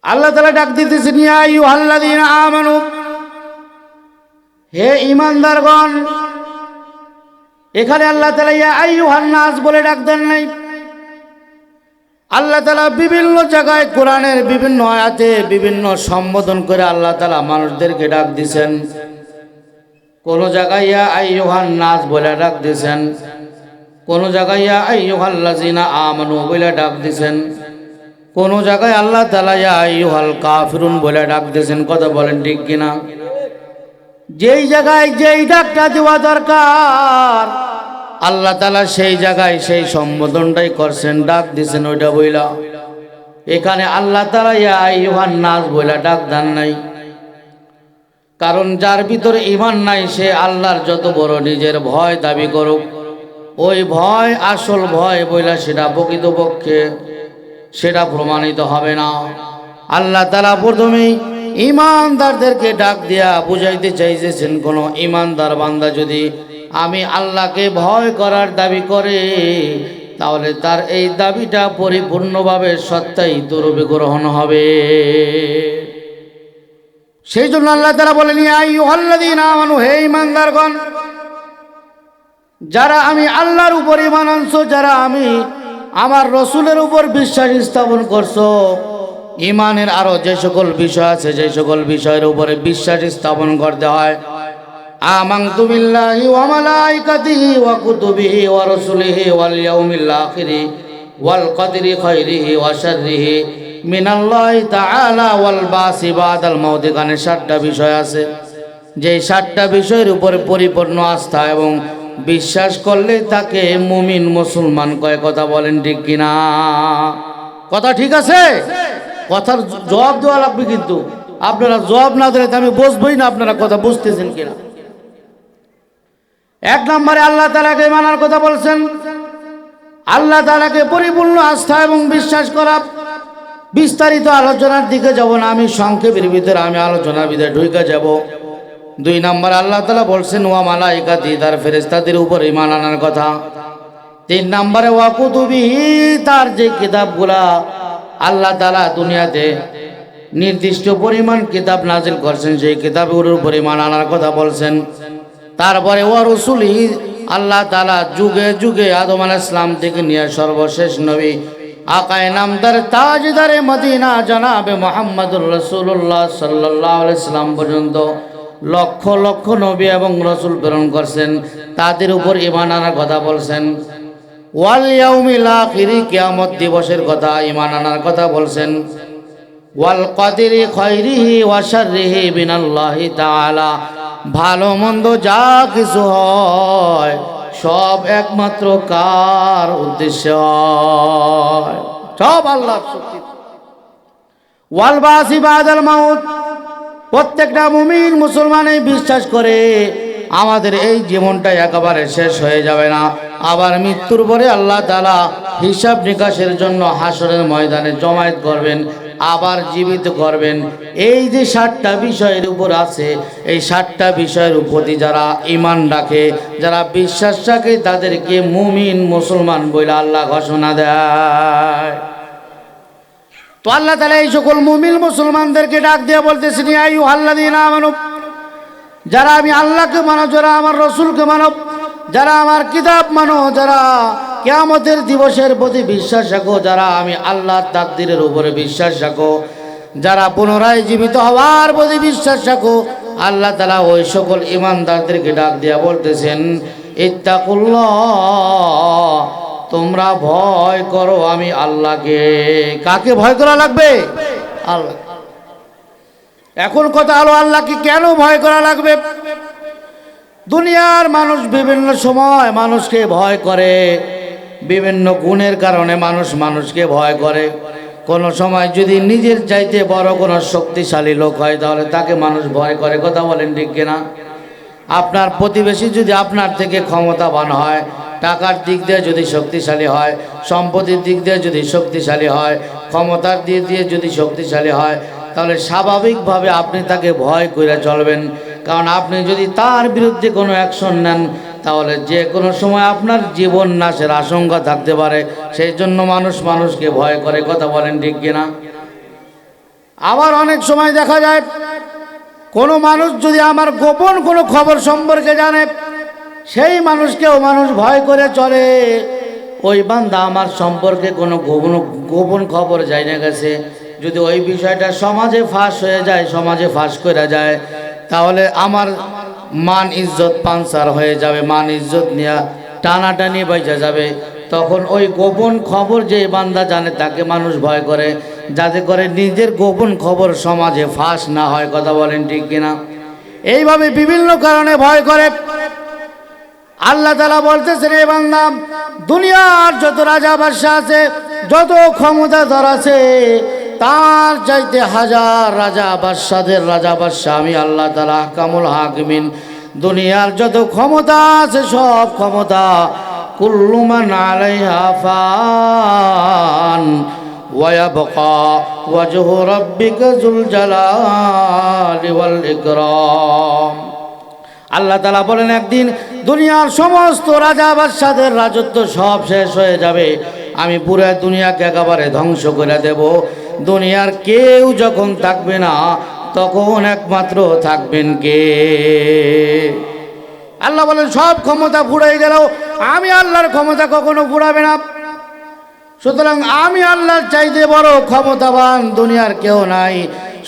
আল্লাহ তাআলা ডাক দিতেছেন, ইয়া আইয়ুহাল্লাযীনা আমানু, হে ঈমানদারগণ। এখানে আল্লাহ তাআলা ইয়া আইয়ুহান নাস বলে ডাক দেন নাই। আল্লাহ তাআলা বিভিন্ন জায়গায় কোরআনের বিভিন্ন আয়াতে বিভিন্ন সম্বোধন করে আল্লাহ তাআলা মানুষদেরকে ডাক দিয়েছেন। কোন জায়গায় ইয়া আইয়ুহান নাস বলে ডাক দিয়েছেন, কোন জায়গায় ইয়া আইয়ুহাল্লাযীনা আমানু বলে ডাক দিয়েছেন, কোন জায়গায় আল্লাহ তাআলা ইয়া আইয়ুহাল কাফিরুন বলে ডাক দিয়েছেন। কথা বলেন ঠিক কিনা? যেই জায়গায় যেই ডাকটা দেওয়া দরকার আল্লাহ তাআলা সেই জায়গায় সেই সম্বোধনটাই করছেন, ডাক দিয়েছেন ওইটা বইলা। এখানে আল্লাহ তাআলা ইয়া আইয়ুহান নাস বইলা ডাক দেন নাই। কারণ যার ভিতরে ঈমান নাই সে আল্লাহর যত বড় নিজের ভয় দাবি করুক, ওই ভয় আসল ভয় বইলা সেটা প্রকৃতপক্ষে সেটা প্রমাণিত হবে না। আল্লাহ তাআলা প্রথমেই ঈমানদারদেরকে ডাক দিয়া বুঝাইতে চাইছেন, কোন ঈমানদার বান্দা যদি আমি আল্লাহকে ভয় করার দাবি করে তাহলে তার এই দাবিটা পরিপূর্ণভাবে সত্যায়িত রূপে গ্রহণ হবে। সেই জন্য আল্লাহ তাআলা বলেন, ইয়া আইয়ুহাল্লাযীনা আমানু, হে ঈমানদারগণ, যারা আমি আল্লাহর উপর ঈমান আনছো, যারা আমি আমার রাসূলের উপর বিশ্বাস স্থাপন করছো। ঈমানের আরো যে সকল বিষয় আছে, যে সকল বিষয়ের উপরে বিশ্বাস স্থাপন করতে হয়, আমানতু বিল্লাহি ওয়া মালাইকাতিহি ওয়া কুতুবিহি ওয়া রাসূলিহি ওয়াল ইয়াউমিল আখিরি ওয়াল কদরি খাইরিহি ওয়া শাররিহি মিনাল্লাহি তাআলা ওয়াল বাসি বাদাল মাউত। এখানে 7টা বিষয় আছে, যে 7টা বিষয়ের উপরে পরিপূর্ণ আস্থা এবং বিশ্বাস করলে তাকে মুমিন মুসলমান কয়। কথা বলেন ঠিক কিনা? কথা ঠিক আছে? কথার জবাব দেওয়া লাগবে, কিন্তু আপনারা জবাব না দিলে আমি বুঝবই না আপনারা কথা বুঝতেছেন কিনা। 1 নম্বরে আল্লাহ তাআলাকে মানার কথা বলছেন। আল্লাহ তাআলাকে পরিপূর্ণ আস্থা এবং বিশ্বাস করা। বিস্তারিত আলোচনার দিকে যাব না, আমি সংক্ষেপের ভিতরে আমি আলোচনার ভিতরে ঢুকে যাব। 2 নম্বর আল্লাহ তাআলা বলছেন ওয়া মালাইকাতি, তার ফেরেশতাদের উপর ঈমান আনার কথা। 3 নম্বরে ওয়া কুতুবিহি, তার যে কিতাবগুলা আল্লাহ তাআলা দুনিয়াতে নির্দিষ্ট পরিমাণ কিতাব নাজিল করছেন, সেই কিতাবগুলোর উপর ঈমান আনার কথা বলছেন। তারপরে ওয়া রাসূলিহি, আল্লাহ তাআলা যুগে যুগে আদম আলাইহিস সালাম থেকে নিয়ে সর্বশেষ নবী আকায়ে নামদার তাজদারে মদিনা জনাবে মুহাম্মদুর রাসূলুল্লাহ সাল্লাল্লাহু আলাইহি সাল্লাম পর্যন্ত লক্ষ লক্ষ নবী এবং রাসূল প্রেরণ করছেন, তাদের উপর ঈমান আনার কথা বলছেন। ওয়াল ইয়াউমিল আখিরি, কিয়ামত দিবসের কথা ঈমান আনার কথা বলছেন। ওয়াল কদরি খাইরিহি ওয়া শাররিহি মিনাল্লাহি তাআলা, ভালো মন্দ যা কিছু হয় সব একমাত্র কার উদ্দেশ্যে হয়? সব আল্লাহর শক্তি। ওয়াল বাসি বাদাল মাউত, প্রত্যেকটা মুমিন মুসলমান এই বিশ্বাস করে আমাদের এই জীবনটা একেবারে শেষ হয়ে যাবে না, আবার মৃত্যুর পরে আল্লাহ তাআলা হিসাব নিকাশের জন্য হাসরের ময়দানে জমায়েত করবেন, আবার জীবিত করবেন। এই যে 7টা বিষয়ের উপর আছে, এই 7টা বিষয়ের প্রতি যারা ঈমান রাখে, যারা বিশ্বাস রাখে, তাদেরকে মুমিন মুসলমান বলে আল্লাহ ঘোষণা দেয়। তো আল্লাহ তাআলা এই সকল মুমিন মুসলমানদেরকে ডাক দিয়ে বলতেছেন, ইয়া আইয়ুহাল্লাযীনা আমানু, যারা আমি আল্লাহকে মানো, যারা আমার রাসূলকে মানো, যারা আমার কিতাব মানো, যারা কিয়ামতের দিবসের প্রতি বিশ্বাস রাখো, যারা আমি আল্লাহর তাকদীরের উপরে বিশ্বাস রাখো, যারা পুনরায় জীবিত হওয়ার প্রতি বিশ্বাস রাখো, আল্লাহ তাআলা ওই সকল ঈমানদারদেরকে ডাক দিয়া বলতেছেন, ইত্তাকুল্লাহ, তোমরা ভয় করো আমি আল্লাহকে। কাকে ভয় করা লাগবে? আল্লাহ। এখন কথা হলো, আল্লাহকে কেন ভয় করা লাগবে? দুনিয়ার মানুষ বিভিন্ন সময় মানুষকে ভয় করে, বিভিন্ন গুণের কারণে মানুষ মানুষকে ভয় করে। কোনো সময় যদি নিজের চাইতে বড় কোনো শক্তিশালী লোক হয় তাহলে তাকে মানুষ ভয় করে। কথা বলেন ঠিক কিনা? আপনার প্রতিবেশী যদি আপনার থেকে ক্ষমতাবান হয়, টাকার দিক দিয়ে যদি শক্তিশালী হয়, সম্পত্তির দিক দিয়ে যদি শক্তিশালী হয়, ক্ষমতার দিক দিয়ে যদি শক্তিশালী হয়, তাহলে স্বাভাবিকভাবে আপনি তাকে ভয় করে চলবেন। কারণ আপনি যদি তার বিরুদ্ধে কোনো অ্যাকশন নেন তাহলে যে কোনো সময় আপনার জীবন নাশের আশঙ্কা থাকতে পারে। সেই জন্য মানুষ মানুষকে ভয় করে। কথা বলেন ঠিক কিনা? আবার অনেক সময় দেখা যায় কোনো মানুষ যদি আমার গোপন কোনো খবর সম্পর্কে জানে, সেই মানুষকেও মানুষ ভয় করে চলে। ওই বান্দা আমার সম্পর্কে কোনো গোপন খবর জানা গেছে, যদি ওই বিষয়টা সমাজে ফাঁস হয়ে যায়, সমাজে ফাঁস করে যায়, তাহলে আমার মান ইজ্জত পাঞ্চার হয়ে যাবে, মান ইজ্জত নিয়ে টানাটানি বেঁচে যাবে। তখন ওই গোপন খবর যে বান্দা জানে তাকে মানুষ ভয় করে, যাতে করে নিজের গোপন খবর সমাজে ফাঁস না হয়। কথা বলেন ঠিক কিনা? এইভাবে বিভিন্ন কারণে ভয় করে। আল্লাহ তাআলা বলতেছেন, এ বান্দা, দুনিয়ার যত রাজা বাদশাহ আছে, যত ক্ষমতাধর আছে, তার চাইতে হাজার রাজা বাদশাদের রাজা বাদশাহ আমি আল্লাহ তাআলা আহকামুল হাকিমিন। দুনিয়ার যত ক্ষমতা আছে, সব ক্ষমতা কুল্লু মান আলাইহা ফান ওয়া ইয়াবকা ওয়াজহু রাব্বিকা যুল জালালি ওয়াল ইকরাম। আল্লাহ তাআলা বলেন, একদিন দুনিয়ার সমস্ত রাজা বাদশাদের রাজত্ব সব শেষ হয়ে যাবে, আমি পুরো দুনিয়াকে একেবারে ধ্বংস করে দেব। দুনিয়ার কেউ যখন থাকবে না, তখন একমাত্র থাকবেন কে? আল্লাহ বলেন, সব ক্ষমতা ফুরাই গেল, আমি আল্লাহর ক্ষমতা কখনো ফুরাবে না। সুতরাং আমি আল্লাহর চাইতে বড় ক্ষমতাবান দুনিয়ার কেউ নাই।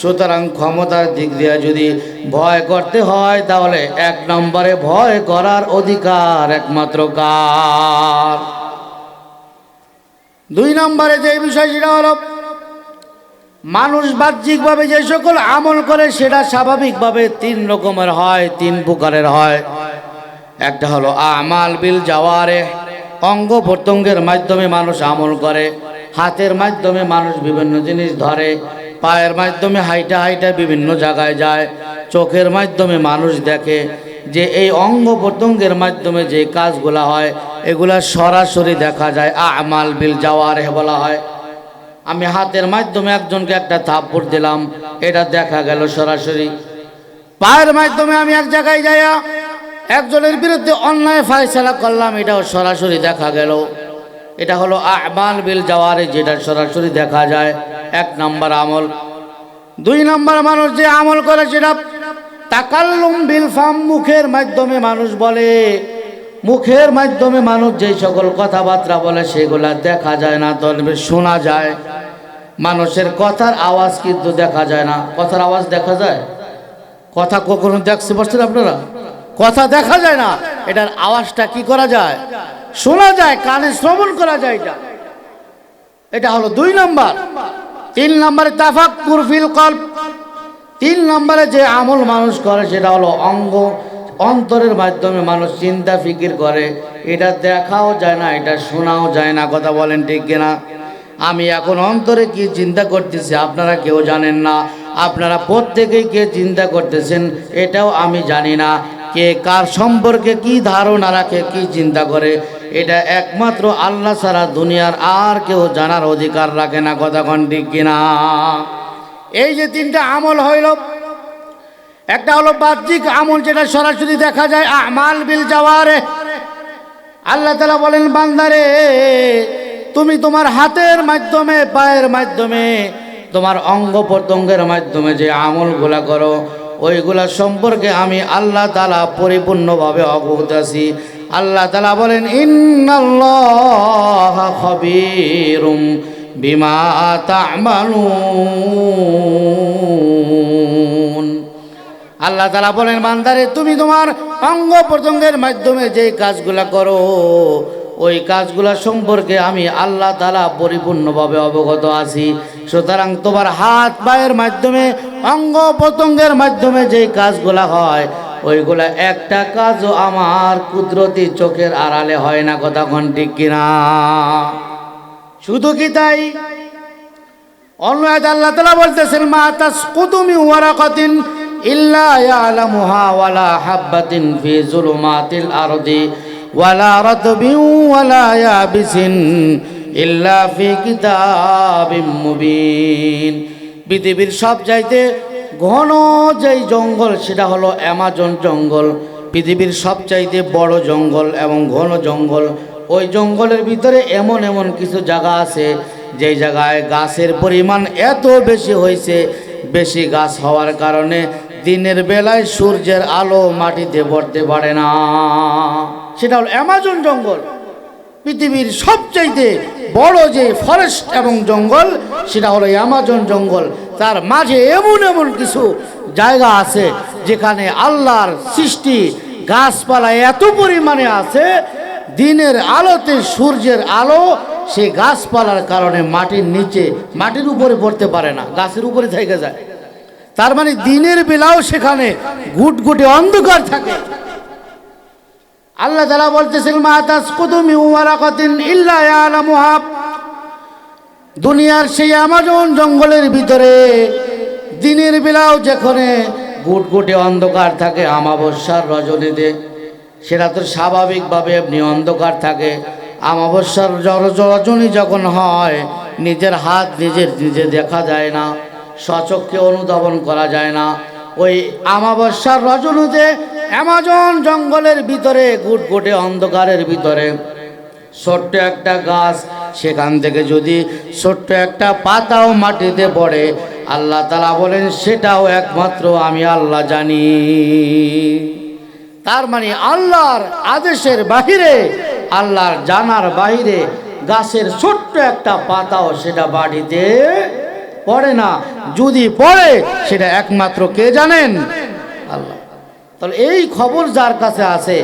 সুতরাং ক্ষমতার দিক দিয়ে যদি ভয় করতে হয়, তাহলে এক নম্বরে ভয় করার অধিকার একমাত্র কার? দুই নম্বরে যে বিষয়, সেটা হলো মানুষ বাহ্যিকভাবে যে সকল আমল করে, সেটা স্বাভাবিকভাবে তিন রকমের হয়, তিন প্রকারের হয়। একটা হলো আমাল বিল জাওয়ারিহ, অঙ্গ প্রত্যঙ্গের মাধ্যমে মানুষ আমল করে। হাতের মাধ্যমে মানুষ বিভিন্ন জিনিস ধরে, পায়ের মাধ্যমে হাইটা হাইটা বিভিন্ন জায়গায় যায়, চোখের মাধ্যমে মানুষ দেখে। যে এই অঙ্গ প্রত্যঙ্গের মাধ্যমে যে কাজগুলা হয়, এগুলা সরাসরি দেখা যায়, আমাল বিল জাওয়ারিহ বলা হয়। আমি হাতের মাধ্যমে একজনকে একটা থাপ্পড় দিলাম, এটা দেখা গেল সরাসরি। পায়ের মাধ্যমে আমি এক জায়গায় যাইয়া একজনের বিরুদ্ধে অন্যায় ফায়সালা করলাম, এটাও সরাসরি দেখা গেল। এটা হলো আমাল বিল জাওয়ারিহ, যেটা সরাসরি দেখা যায়, এক নম্বর আমল। দুই নম্বর মানুষ যে আমল করে, সেটা তাকাল্লুম বিল ফাম, মুখের মাধ্যমে মানুষ বলে। মুখের মাধ্যমে মানুষ যে সকল কথাবার্তা বলে, সেগুলা দেখা যায় না, তবে শোনা যায়। মানুষের কথার আওয়াজ কিন্তু দেখা যায় না। কথার আওয়াজ দেখা যায়? কথা কখনো দেখতে পাচ্ছেন আপনারা? কথা দেখা যায় না, এটার আওয়াজটা কি করা যায়? শোনা যায়, কানে শ্রবণ করা যায়। এটা হলো দুই নম্বর। তিন নম্বরে তাফাক্কুর ফিল কলব, তিন নম্বরে যে আমল মানুষ করে, সেটা হলো অন্তরের মাধ্যমে মানুষ চিন্তা ফিকির করে। এটা দেখাও যায় না, এটা শোনাও যায় না। কথা বলেন ঠিক কিনা? আমি এখন অন্তরে কি চিন্তা করতেছি আপনারা কেউ জানেন না। আপনারা প্রত্যেকেই কে চিন্তা করতেছেন এটাও আমি জানি না। কে কার সম্পর্কে কি ধারণা রাখে, কি চিন্তা করে, এটা একমাত্র আল্লাহ ছাড়া দুনিয়ার আর কেউ জানার অধিকার রাখে না। কথা কোন ঠিক কিনা? এই যে তিনটা আমল হইল, একটা হলো বাহ্যিক আমল, যেটা সরাসরি দেখা যায়, আমাল বিল জাওয়ারিহ। আল্লাহ তাআলা বলেন, বান্দারে, তুমি তোমার হাতের মাধ্যমে, পায়ের মাধ্যমে, তোমার অঙ্গ প্রত্যঙ্গের মাধ্যমে যে আমলগুলা করো, ওইগুলা সম্পর্কে আমি আল্লাহ তাআলা পরিপূর্ণভাবে অবগত আছি। আল্লাহ তাআলা বলেন, ইন্নাল্লাহা খাবীরুম বিমা তা'মালুন। আল্লাহ তাআলা বলেন, বান্দারে, তুমি তোমার অঙ্গ প্রত্যঙ্গের মাধ্যমে যে কাজগুলা করো, ওই কাজগুলা সম্পর্কে আমি আল্লাহ তাআলা পরিপূর্ণভাবে অবগত আছি। সুতরাং তোমার হাত পায়ের মাধ্যমে, অঙ্গ প্রত্যঙ্গের মাধ্যমে যে কাজগুলা হয়, ওইগুলা একটা কাজও আমার কুদরতি চোখের আড়ালে হয় না। কথা কোন ঠিক কিনা? শুধু কি তাই? অন্য আয়াতে আল্লাহ তাআলা বলতেছেন, মা তাসকুতু মিন ওয়ারাকাতিন ইল্লা ইয়ালামুহা ওয়ালা হাববাতিন ফি যুলুমাতিল আরদি ওয়ালা রাতবিন ওয়ালা ইয়াবিসিন ইল্লা ফি কিতাবিম মুবিন। পৃথিবীর সব চাইতে ঘন যেই জঙ্গল, সেটা হলো অ্যামাজন জঙ্গল। পৃথিবীর সবচাইতে বড় জঙ্গল এবং ঘন জঙ্গল। ওই জঙ্গলের ভিতরে এমন এমন কিছু জায়গা আছে, যেই জায়গায় গাছের পরিমাণ এত বেশি হয়েছে বেশি গাছ হওয়ার কারণে দিনের বেলায় সূর্যের আলো মাটিতে পড়তে পারে না। সেটা হলো অ্যামাজন জঙ্গল। পৃথিবীর সবচাইতে বড় যে ফরেস্ট এবং জঙ্গল সেটা হলো অ্যামাজন জঙ্গল। তার মাঝে এমন এমন কিছু জায়গা আছে যেখানে আল্লাহর সৃষ্টি গাছপালা এত পরিমাণে আছে, দিনের আলোতে সূর্যের আলো সেই গাছপালার কারণে মাটির নিচে, মাটির উপরে পড়তে পারে না, গাছের উপরে থেকে যায়। তার মানে দিনের বেলাও সেখানে গুটগুটে অন্ধকার থাকে। আল্লাহ তাআলা বলতেছেন, মা তাসকুতু মিন ওয়ারাকাতিন ইল্লা ইয়ালামুহা। দুনিয়ার সেই অ্যামাজন জঙ্গলের ভিতরে দিনের বেলাও যেখানে গুটগুটে অন্ধকার থাকে, অমাবস্যার রজনীতে সেটা তো স্বাভাবিকভাবে এমনি অন্ধকার থাকে। অমাবস্যার রজনী যখন হয়, নিজের হাত নিজে দেখা যায় না, স্বচক্ষে অনুধাবন করা যায় না। ওই অমাবস্যার রজনীতে অ্যামাজন জঙ্গলের ভিতরে গুটগুটে অন্ধকারের ভিতরে ছোট্ট একটা গাছ, সেখান থেকে যদি ছোট্ট একটা পাতাও মাটিতে পড়ে, আল্লাহ তাআলা বলেন সেটাও একমাত্র আমি আল্লাহ জানি। তার মানে আল্লাহর আদেশের বাহিরে, আল্লাহর জানার বাহিরে গাছের ছোট্ট একটা পাতাও সেটা বাড়িতে পড়ে না। যদি পড়ে সেটা একমাত্র কে জানেন? আল্লাহ। তাহলে এই খবর যার কাছে আছে,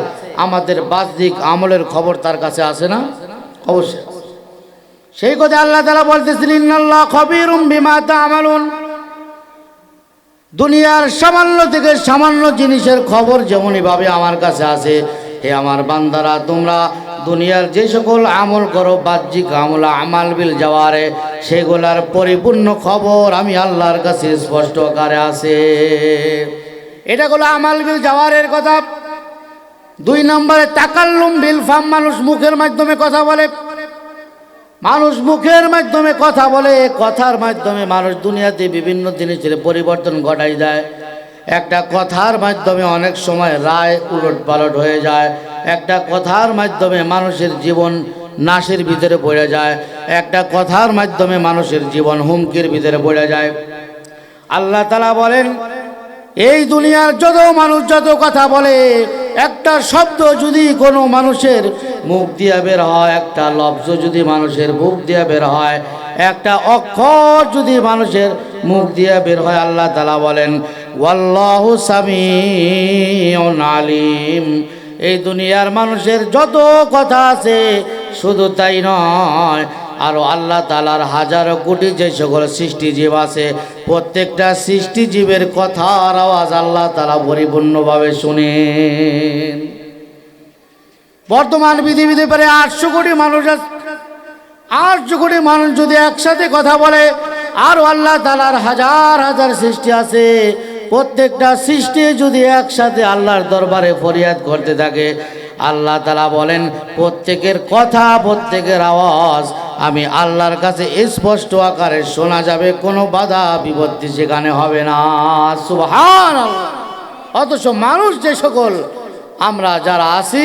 আমাদের বাহ্যিক আমলের খবর তার কাছে আছে না? অবশ্যই। সেই কথা আল্লাহ তাআলা বলতেছেন, ইন্নাল্লাহ খবীরুম বিমা তা'মালুন। দুনিয়ার সামান্য থেকে সামান্য জিনিসের খবর যেমনই ভাবে আমার কাছে আছে, হে আমার বান্দারা, তোমরা দুনিয়ার যে সকল আমল করো, বাহ্যিক আমল, আমাল বিল জাওয়ারে, সেগুলার পরিপূর্ণ খবর আমি আল্লাহর কাছে স্পষ্ট আকারে আছে। এটা হলো আমাল বিল জাওয়ারের কথা। 2 নম্বরে তাকাল্লুম বিল ফাম। মানুষ মুখের মাধ্যমে কথা বলে, মানুষ মুখের মাধ্যমে কথা বলে, কথার মাধ্যমে মানুষ দুনিয়াতে বিভিন্ন জিনিসের পরিবর্তন ঘটাই দেয়। একটা কথার মাধ্যমে অনেক সময় রায় উলট পালট হয়ে যায়। একটা কথার মাধ্যমে মানুষের জীবন নাশের ভিতরে পড়ে যায়। একটা কথার মাধ্যমে মানুষের জীবন হুমকির ভিতরে পড়ে যায়। আল্লাহ তাআলা বলেন, এই দুনিয়ার যত মানুষ যত কথা বলে, একটা শব্দ যদি কোনো মানুষের মুখ দিয়ে বের হয়, একটা লফজ যদি মানুষের মুখ দিয়ে বের হয়, একটা অক্ষর যদি মানুষের মুখ দিয়ে বের হয়, আল্লাহ তাআলা বলেন ওয়াল্লাহু সামিউন আলিম। এই দুনিয়ার মানুষের যত কথা আছে, শুধু তাই নয়, আরও আল্লাহ তাআলার হাজারো কোটি যে সকল সৃষ্টিজীব আছে, প্রত্যেকটা সৃষ্টিজীবের কথার আওয়াজ আল্লাহ তাআলা পরিপূর্ণভাবে শুনেন। বর্তমান পৃথিবীতে প্রায় 800 কোটি মানুষ আছে। 800 কোটি মানুষ যদি একসাথে কথা বলে, আরও আল্লাহ তাআলার হাজার হাজার সৃষ্টি আছে, প্রত্যেকটা সৃষ্টি যদি একসাথে আল্লাহর দরবারে ফরিয়াদ করতে থাকে, আল্লাহ তাআলা বলেন প্রত্যেকের কথা, প্রত্যেকের আওয়াজ আমি আল্লাহর কাছে স্পষ্ট আকারে শোনা যাবে, কোনো বাধা বিপত্তি সেখানে হবে না। সুবহানাল্লাহ। অথচ মানুষ যে সকল আমরা যারা আছি,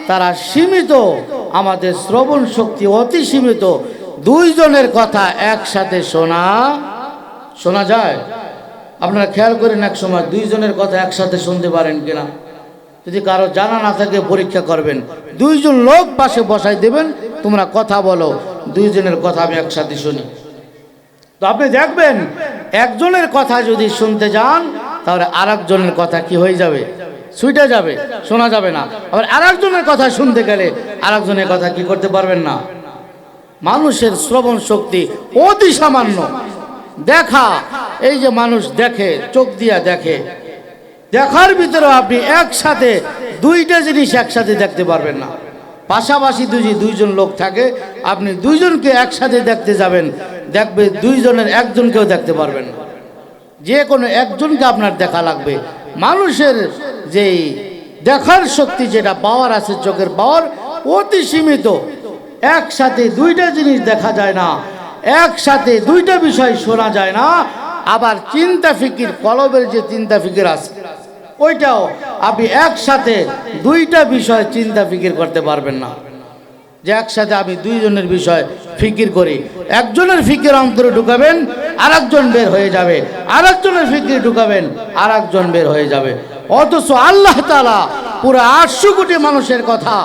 তারা সীমিত, আমাদের শ্রবণ শক্তি অতি সীমিত। 2 জনের কথা একসাথে শোনা যায়? আপনারা খেয়াল করেন, এক সময় 2 জনের কথা একসাথে শুনতে পারেন কিনা? যদি কারো জানা না থাকে পরীক্ষা করবেন। 2 জন লোক পাশে বসাই দেবেন, তোমরা কথা বলো, 2 জনের কথা আমি একসাথে শুনি। তো আপনি দেখবেন, একজনের কথা যদি শুনতে যান, তাহলে আরেকজনের কথা কি হয়ে যাবে? ছুটে যাবে, শোনা যাবে না। আবার আরেকজনের কথা শুনতে গেলে আরেকজনের কথা কি করতে পারবেন না। মানুষের শ্রবণ শক্তি অতি সামান্য। দেখা, এই যে মানুষ দেখে, চোখ দিয়া দেখে, দেখার ভিতরে আপনি একসাথে 2টা জিনিস একসাথে দেখতে পারবেন না। পাশাপাশি 2 জন লোক থাকে, আপনি 2 জনকে একসাথে দেখতে যাবেন, দেখবে 2 জনের একজনকেও দেখতে পারবেন না। যে কোনো একজনকে আপনার দেখা লাগবে। মানুষের যেই দেখার শক্তি, যেটা পাওয়ার আছে, চোখের পাওয়ার অতি সীমিত। একসাথে 2টা জিনিস দেখা যায় না, একসাথে 2টা বিষয় শোনা যায় না। আবার চিন্তা ফিকির, কলবের যে চিন্তা ফিকির আছে, ওইটাও আপনি একসাথে 2টা বিষয় চিন্তা ফিকির করতে পারবেন না। যে একসাথে আমি 2 জনের বিষয় ফিকির করি, একজনের ফিকির অন্তরে ঢুকাবেন, আরেকজন বের হয়ে যাবে, আরেকজনের ফিকির ঢুকাবেন, আরেকজন বের হয়ে যাবে। অথচ আল্লাহ তাআলা পুরো 800 কোটি মানুষের কথা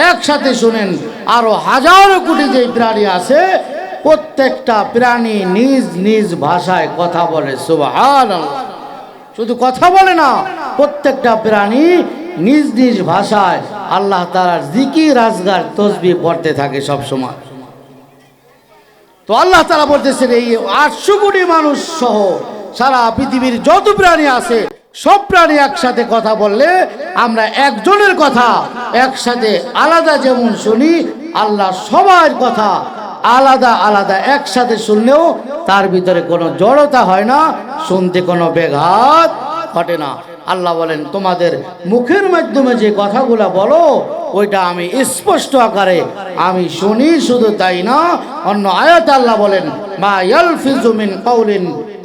একসাথে শুনেন। আরো হাজারো কোটি যে প্রাণী আছে, প্রত্যেকটা প্রাণী নিজ নিজ ভাষায় কথা বলে। সুবহানাল্লাহ। শুধু কথা বলে না, প্রত্যেকটা প্রাণী নিজ নিজ ভাষায় আল্লাহ তাআলার জিকির আজগার তসবিহ পড়তে থাকে সব সময়। তো আল্লাহ তাআলা বলতেছেন এই 800 কোটি মানুষ সহ সারা পৃথিবীর যত প্রাণী আছে সব প্রাণী একসাথে কথা বললে আমরা একজনের কথা একসাথে আলাদা যেমন শুনি, আল্লাহ সবার কথা আলাদা আলাদা একসাথে শুনলেও তার ভিতরে কোনো জড়তা হয় না, শুনতে কোনো ব্যাঘাত ঘটে না। আল্লাহ বলেন তোমাদের মুখের মাধ্যমে যে কথাগুলো বলো ওইটা আমি স্পষ্ট আকারে আমি শুনি। শুধু তাই না, অন্য আয়াতে আল্লাহ বলেন মা ইয়ালফিজু মিন কাউলিন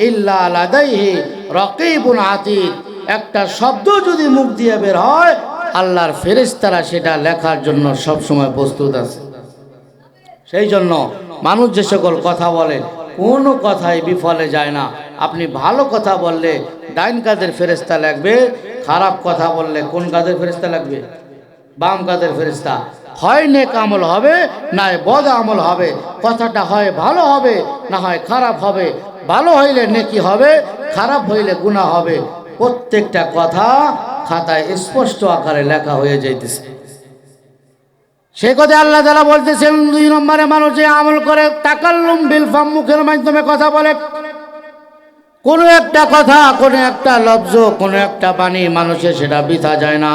ইল্লা লাদাইহি রাকিবুন আতীদ। একটা শব্দ যদি মুখ দিয়ে বের হয় আল্লাহর ফেরেশতারা সেটা লেখার জন্য সব সময় প্রস্তুত আছে। সেই জন্য মানুষ যে সকল কথা বলে কোনো কথাই বিফলে যায় না। আপনি ভালো কথা বললে ডাইন কাদের ফেরেশতা লাগবে, খারাপ কথা বললে কোন কাদের ফেরেশতা লাগবে? বাম কাদের ফেরেশতা। হয় নেক আমল হবে না বদ আমল হবে, কথাটা হয় ভালো হবে না হয় খারাপ হবে। ভালো হইলে নেকি হবে, খারাপ হইলে গুনাহ হবে। প্রত্যেকটা কথা খাতায় স্পষ্ট আকারে লেখা হয়ে যাইতেছে। সেই কথা আল্লাহ তাআলা বলতেছেন 2 নম্বরে মানুষ যে আমল করে তাকাল্লুম বিল ফাম, মুখের মাধ্যমে কথা বলে। কোনো একটা কথা, কোনো একটা লফজ, কোনো একটা বাণী মানুষের সেটা বৃথা যায় না,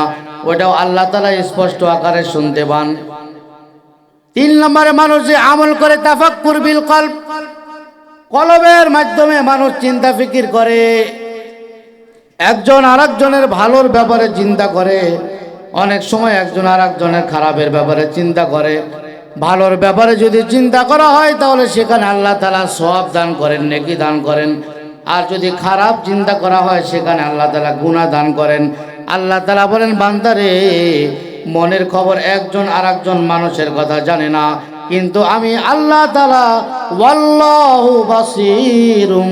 ওটাও আল্লাহ তাআলা স্পষ্ট আকারে শুনতে পান। 3 নম্বরে মানুষ যে আমল করে তাফাক্কুর বিল কলব, কলবের মাধ্যমে মানুষ চিন্তা ফিকির করে। একজন আরেকজনের ভালোর ব্যাপারে চিন্তা করে, অনেক সময় একজন আরেকজনের খারাপের ব্যাপারে চিন্তা করে। ভালোর ব্যাপারে যদি চিন্তা করা হয় তাহলে সেখানে আল্লাহ তাআলা সওয়াব দান করেন, নেকি দান করেন। আর যদি খারাপ চিন্তা করা হয় সেখানে আল্লাহ তাআলা গুনাহ দান করেন। আল্লাহ তাআলা বলেন বান্দারে মনের খবর একজন আরেকজন মানুষের কথা জানে না, কিন্তু আমি আল্লাহ তাআলা ওয়াল্লাহু বাসীরুম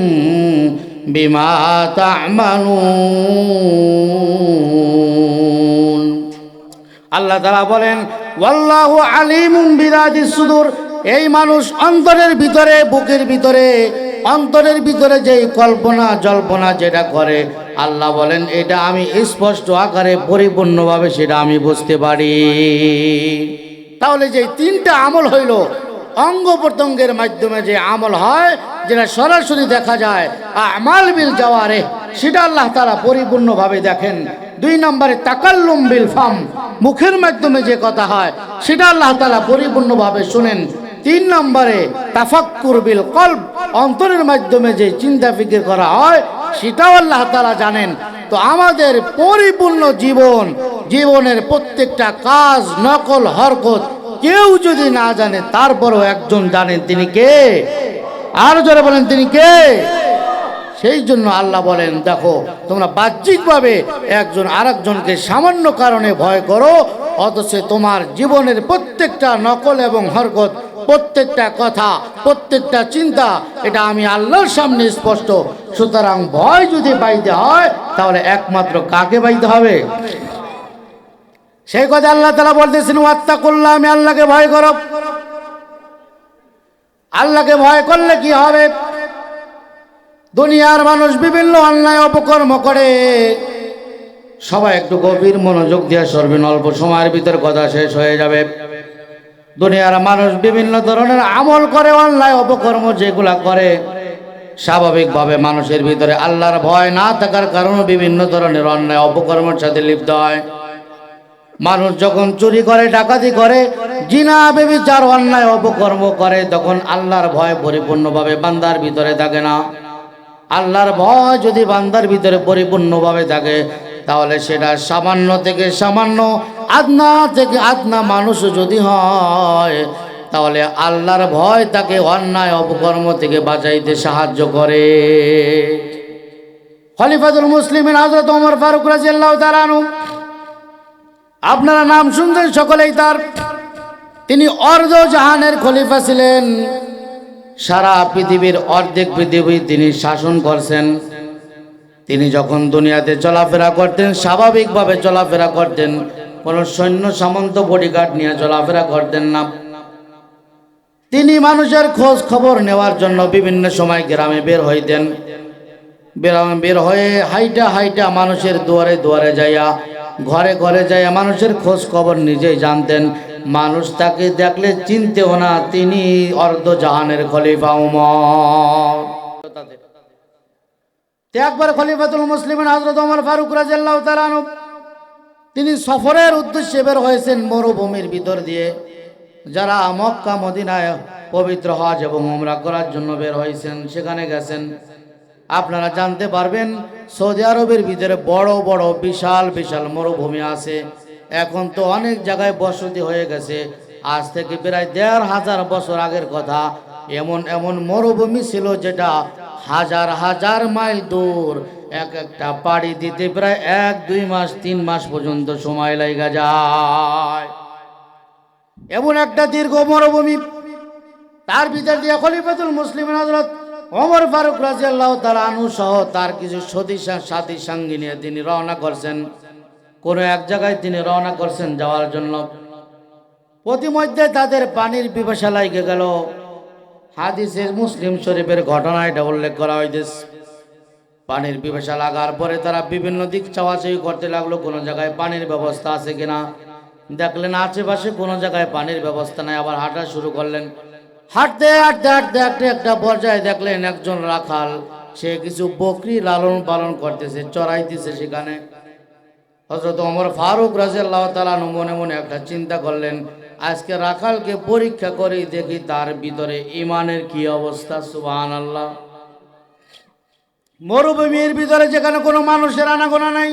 বিমা তা'মালুন। আল্লাহ তাআলা বলেন ওয়াল্লাহু আলিমুম বিযাতিস সুদূর। এই মানুষ অন্তরের ভিতরে, বুকের ভিতরে, অন্তরের ভিতরে যেই কল্পনা জল্পনা যেটা করে আল্লাহ বলেন এটা আমি স্পষ্ট আকারে পরিপূর্ণভাবে সেটা আমি বুঝতে পারি। তাহলে যে 3টা আমল হইল, অঙ্গ প্রত্যঙ্গের মাধ্যমে যে আমল হয় যেটা সরাসরি দেখা যায় আমাল বিল জাওয়ারিহ, সেটা আল্লাহ তাআলা পরিপূর্ণভাবে দেখেন। 2 নম্বরে তাকাল্লুম বিল ফাম, মুখের মাধ্যমে যে কথা হয় সেটা আল্লাহ তাআলা পরিপূর্ণভাবে শুনেন। 3 নম্বরে তাফাক্কুর বিল কলব, অন্তরের মাধ্যমে যে চিন্তা ফিকির করা হয় সেটাও আল্লাহ তাআলা জানেন। তো আমাদের পরিপূর্ণ জীবন, জীবনের প্রত্যেকটা কাজ নকল হরকত কেউ যদি না জানে তারপরও একজন জানেন, তিনি কে? আর জোরে বলেন তিনি কে? সেই জন্য আল্লাহ বলেন দেখো তোমরা বাহ্যিকভাবে একজন আরেকজনকে সামান্য কারণে ভয় করো, অথচ তোমার জীবনের প্রত্যেকটা নকল এবং হরকত, প্রত্যেকটা কথা, প্রত্যেকটা চিন্তা এটা আমি আল্লাহর সামনে স্পষ্ট। সুতরাং ভয় যদি পাইতে হয় তাহলে একমাত্র কাকে পাইতে হবে? সেই কথা আল্লাহ তাআলা বলতেছেন ওয়াত্তাকুল্লাহ, আমি আল্লাহকে ভয় করো। আল্লাহকে ভয় করলে কি হবে? দুনিয়ার মানুষ বিভিন্ন অন্যায় অপকর্ম করে, সবাই একটু গভীর মনোযোগ দিয়ে শুনবেন, অল্প সময়ের ভিতর কথা শেষ হয়ে যাবে। দুনিয়ার মানুষ বিভিন্ন ধরনের আমল করে, অন্যায় অপকর্ম যেগুলা করে, স্বাভাবিকভাবে মানুষের ভিতরে আল্লাহর ভয় না থাকার কারণে বিভিন্ন ধরনের অন্যায় অপকর্মের সাথে লিপ্ত হয়। মানুষ যখন চুরি করে, ডাকাতি করে, জিনা ব্যভিচার অন্যায় অপকর্ম করে, তখন আল্লাহর ভয় পরিপূর্ণভাবে বান্দার ভিতরে থাকে না। আল্লাহর ভয় যদি বান্দার ভিতরে পরিপূর্ণভাবে থাকে তাহলে সেটা সামান্য থেকে সামান্য, আদনা থেকে আদনা মানুষ যদি হয় তাহলে আল্লাহর ভয় তাকে অন্যায় অপকর্ম থেকে বাঁচাইতে সাহায্য করে। খলিফাতুল মুসলিমিন হযরত ওমর ফারুক রাদিয়াল্লাহু তাআলা আনহু, আপনারা নাম শুনছেন সকলেই তার। তিনি অর্ধ জাহানের খলিফা ছিলেন। সারা পৃথিবীর অর্ধেক পৃথিবী তিনি শাসন করছেন। তিনি যখন দুনিয়াতে চলাফেরা করতেন স্বাভাবিকভাবে চলাফেরা করতেন, কোনো সৈন্য সামন্ত বডিগার্ড নিয়ে চলাফেরা করতেন না। তিনি মানুষের খোঁজ খবর নেওয়ার জন্য বিভিন্ন সময় গ্রামে বের হইতেন। বের হয়ে হাইটা হাইটা মানুষের দুয়ারে দুয়ারে যাইয়া, ঘরে ঘরে যাইয়া মানুষের খোঁজ খবর নিজেই জানতেন। মানুষ তাকে দেখলে চিনতেও না তিনি অর্ধ জাহানের খলিফা উমর। একবার খলিফাতুল মুসলিমিন হযরত ওমর ফারুক রাদিয়াল্লাহু তাআলা আনহু তিনি সফরের উদ্দেশ্যে বের হয়েছেন মরুভূমির ভিতর দিয়ে। যারা মক্কা মদিনায় পবিত্র হজ এবং উমরা করার জন্য বের হয়েছেন, সেখানে গেছেন। আপনারা জানতে পারবেন সৌদি আরবের ভিতরে বড় বড় বিশাল বিশাল মরুভূমি আছে। এখন তো অনেক জায়গায় বসতি হয়ে গেছে। আজ থেকে প্রায় ১৫০০ বছর আগের কথা, এমন এমন মরুভূমি ছিল যেটা হাজার হাজার মাইল দূর। এক একটা পাড়ি দিতে প্রায় ১-২ মাস ৩ মাস পর্যন্ত সময় লাগা যায়। এমন একটা দীর্ঘ মরুভূমি, তার ভিতর দিয়ে খলিফাতুল মুসলিমিন হযরত ওমর ফারুক রাদিয়াল্লাহু তাআলা আনহু সহ তার কিছু সাথী সঙ্গী নিয়ে তিনি রওনা করছেন। কোন এক জায়গায় তিনি রওনা করছেন যাওয়ার জন্য। প্রতিমধ্যে তাদের পানির পিপাসা লাগে গেল। হাদিসের মুসলিম শরীফের ঘটনা এটা উল্লেখ করা হয়েছে। পানির পিপাসা লাগার পরে তারা বিভিন্ন দিক চাওয়াচাই করতে লাগলো, কোনো জায়গায় পানির ব্যবস্থা আছে কিনা। দেখলেন আশেপাশে কোনো জায়গায় পানির ব্যবস্থা নাই। আবার হাঁটা শুরু করলেন। হাঁটতে হাঁটতে হাঁটতে হাঁটতে একটা পর্যায়ে দেখলেন একজন রাখাল, সে কিছু বকরি লালন পালন করতেছে, চড়াইতেছে সেখানে। হযরত ওমর ফারুক রাদিয়াল্লাহু তাআলা মনে মনে একটা চিন্তা করলেন, আজকে রাখালকে পরীক্ষা করে দেখি তার ভিতরে ঈমানের কি অবস্থা। সুবহানাল্লাহ। মরুভূমির ভিতরে যেখানে কোনো মানুষের আনাগোনা নাই,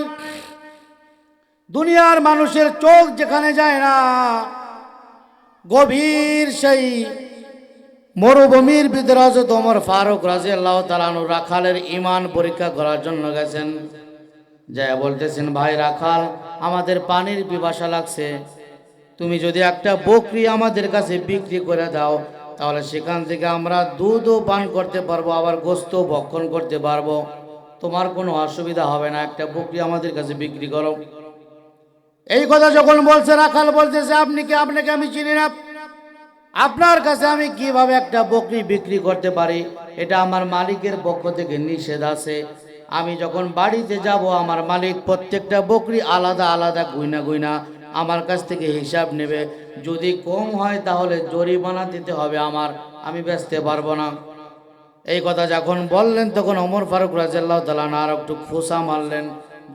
দুনিয়ার মানুষের চোখ যেখানে যায় না, গভীর সেই মরুভূমির ভিতরে হযরত ওমর ফারুক রাদিয়াল্লাহু তাআলা রাখালের ঈমান পরীক্ষা করার জন্য গেছেন। যায় বলতেছেন, ভাই রাখাল, আমাদের পানির পিপাসা লাগছে, তুমি যদি একটা বকরি আমাদের কাছে বিক্রি করে দাও তাহলে সেখান থেকে আমরা দুধও পান করতে পারবো, আবার গোস্ত ভক্ষণ করতে পারবো, তোমার কোনো অসুবিধা হবে না, একটা বকরি আমাদের কাছে বিক্রি করো। এই কথা যখন বলছে, রাখাল বলতেছে, আপনি কি? আপনাকে আমি চিনি না, আপনার কাছে আমি কিভাবে একটা বকরি বিক্রি করতে পারি? এটা আমার মালিকের পক্ষ থেকে নিষেধ আছে। আমি যখন বাড়িতে যাব আমার মালিক প্রত্যেকটা বকরি আলাদা আলাদা গুইনা গুইনা আমার কাছ থেকে হিসাব নেবে। যদি কম হয় তাহলে জরিমানা দিতে হবে আমার, আমি বেচতে পারবো না। এই কথা যখন বললেন তখন ওমর ফারুক রাদিয়াল্লাহু তাআলা আর একটু খোঁচা মারলেন,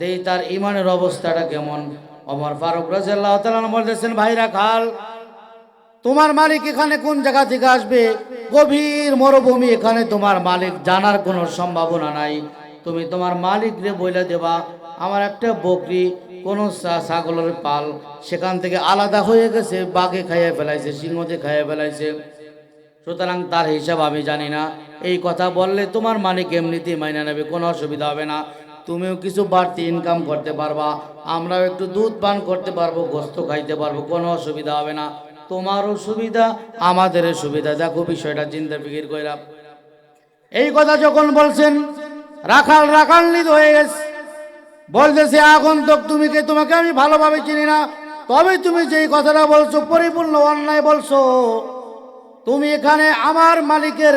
দেই তার ইমানের অবস্থাটা কেমন। ওমর ফারুক রাদিয়াল্লাহু তাআলা বলতেছেন, ভাই রাখাল, তোমার মালিক এখানে কোন জায়গা থেকে আসবে? গভীর মরুভূমি, এখানে তোমার মালিক জানার কোনো সম্ভাবনা নাই। তুমি তোমার মালিক রে বইলা দেবা আমার একটা বকরি কোন ছাগলের পাল সেখান থেকে আলাদা হয়ে গেছে, বাঘে খাইয়ে ফেলাইছে, সিংহতে খাইয়ে ফেলাইছে, সুতরাং তার হিসাব আমি জানি না। এই কথা বললে তোমার মালিক এমনিতেই মাইনা নেবে, কোনো অসুবিধা হবে না। তুমিও কিছু বাড়তি ইনকাম করতে পারবা, আমরাও একটু দুধ পান করতে পারবো, গোস্ত খাইতে পারবো, কোনো অসুবিধা হবে না। তোমারও সুবিধা আমাদেরও সুবিধা। দেখো বিষয়টা চিন্তা ফিকির কইরা। এই কথা যখন বলছেন রাখাল রাখান্বিত হয়ে গেছে, বলতেছে, আগন্তুক তুমি কে? তোমাকে আমি ভালোভাবে চিনি না, তবে তুমি যেই কথাটা বলছো পরিপূর্ণ অন্যায় বলছো। তুমি এখানে আমার মালিকের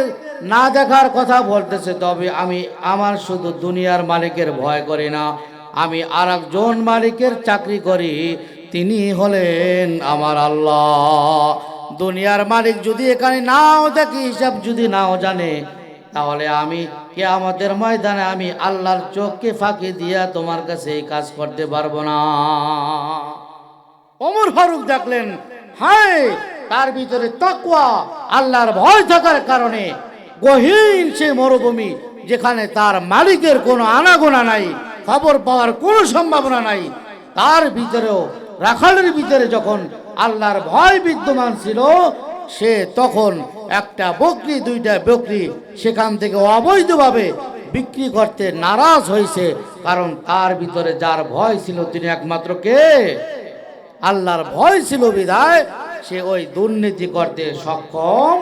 না দেখার কথা বলতেছে, তবে আমি আমার শুধু দুনিয়ার মালিকের ভয় করি না, আমি আর একজন মালিকের চাকরি করি, তিনি হলেন আমার আল্লাহ। দুনিয়ার মালিক যদি এখানে নাও দেখি, হিসাব যদি নাও জানে, তাহলে আমি কিয়ামতের ময়দানে আমি আল্লাহর চোখকে ফাঁকি দিয়া তোমার কাছে এই কাজ করতে পারবো না। ওমর ফারুক দেখলেন, হায়, তার ভিতরে তাকওয়া আল্লাহর ভয় থাকার কারণে গহীন সেই মরুভূমি, যেখানে তার মালিকের কোনো আনাগোনা নাই, খবর পাওয়ার কোনো সম্ভাবনা নাই, তার ভিতরেও রাখালের ভিতরে যখন আল্লাহর ভয় বিদ্যমান ছিল, সে তখন একটা বকরি, দুইটা বকরি সেখান থেকে অবৈধভাবে বিক্রি করতে নারাজ হয়েছে। কারণ তার ভিতরে যার ভয় ছিল তিনি একমাত্র কে? আল্লাহর ভয় ছিল বিধায় সে ওই দুর্নীতি করতে সক্ষম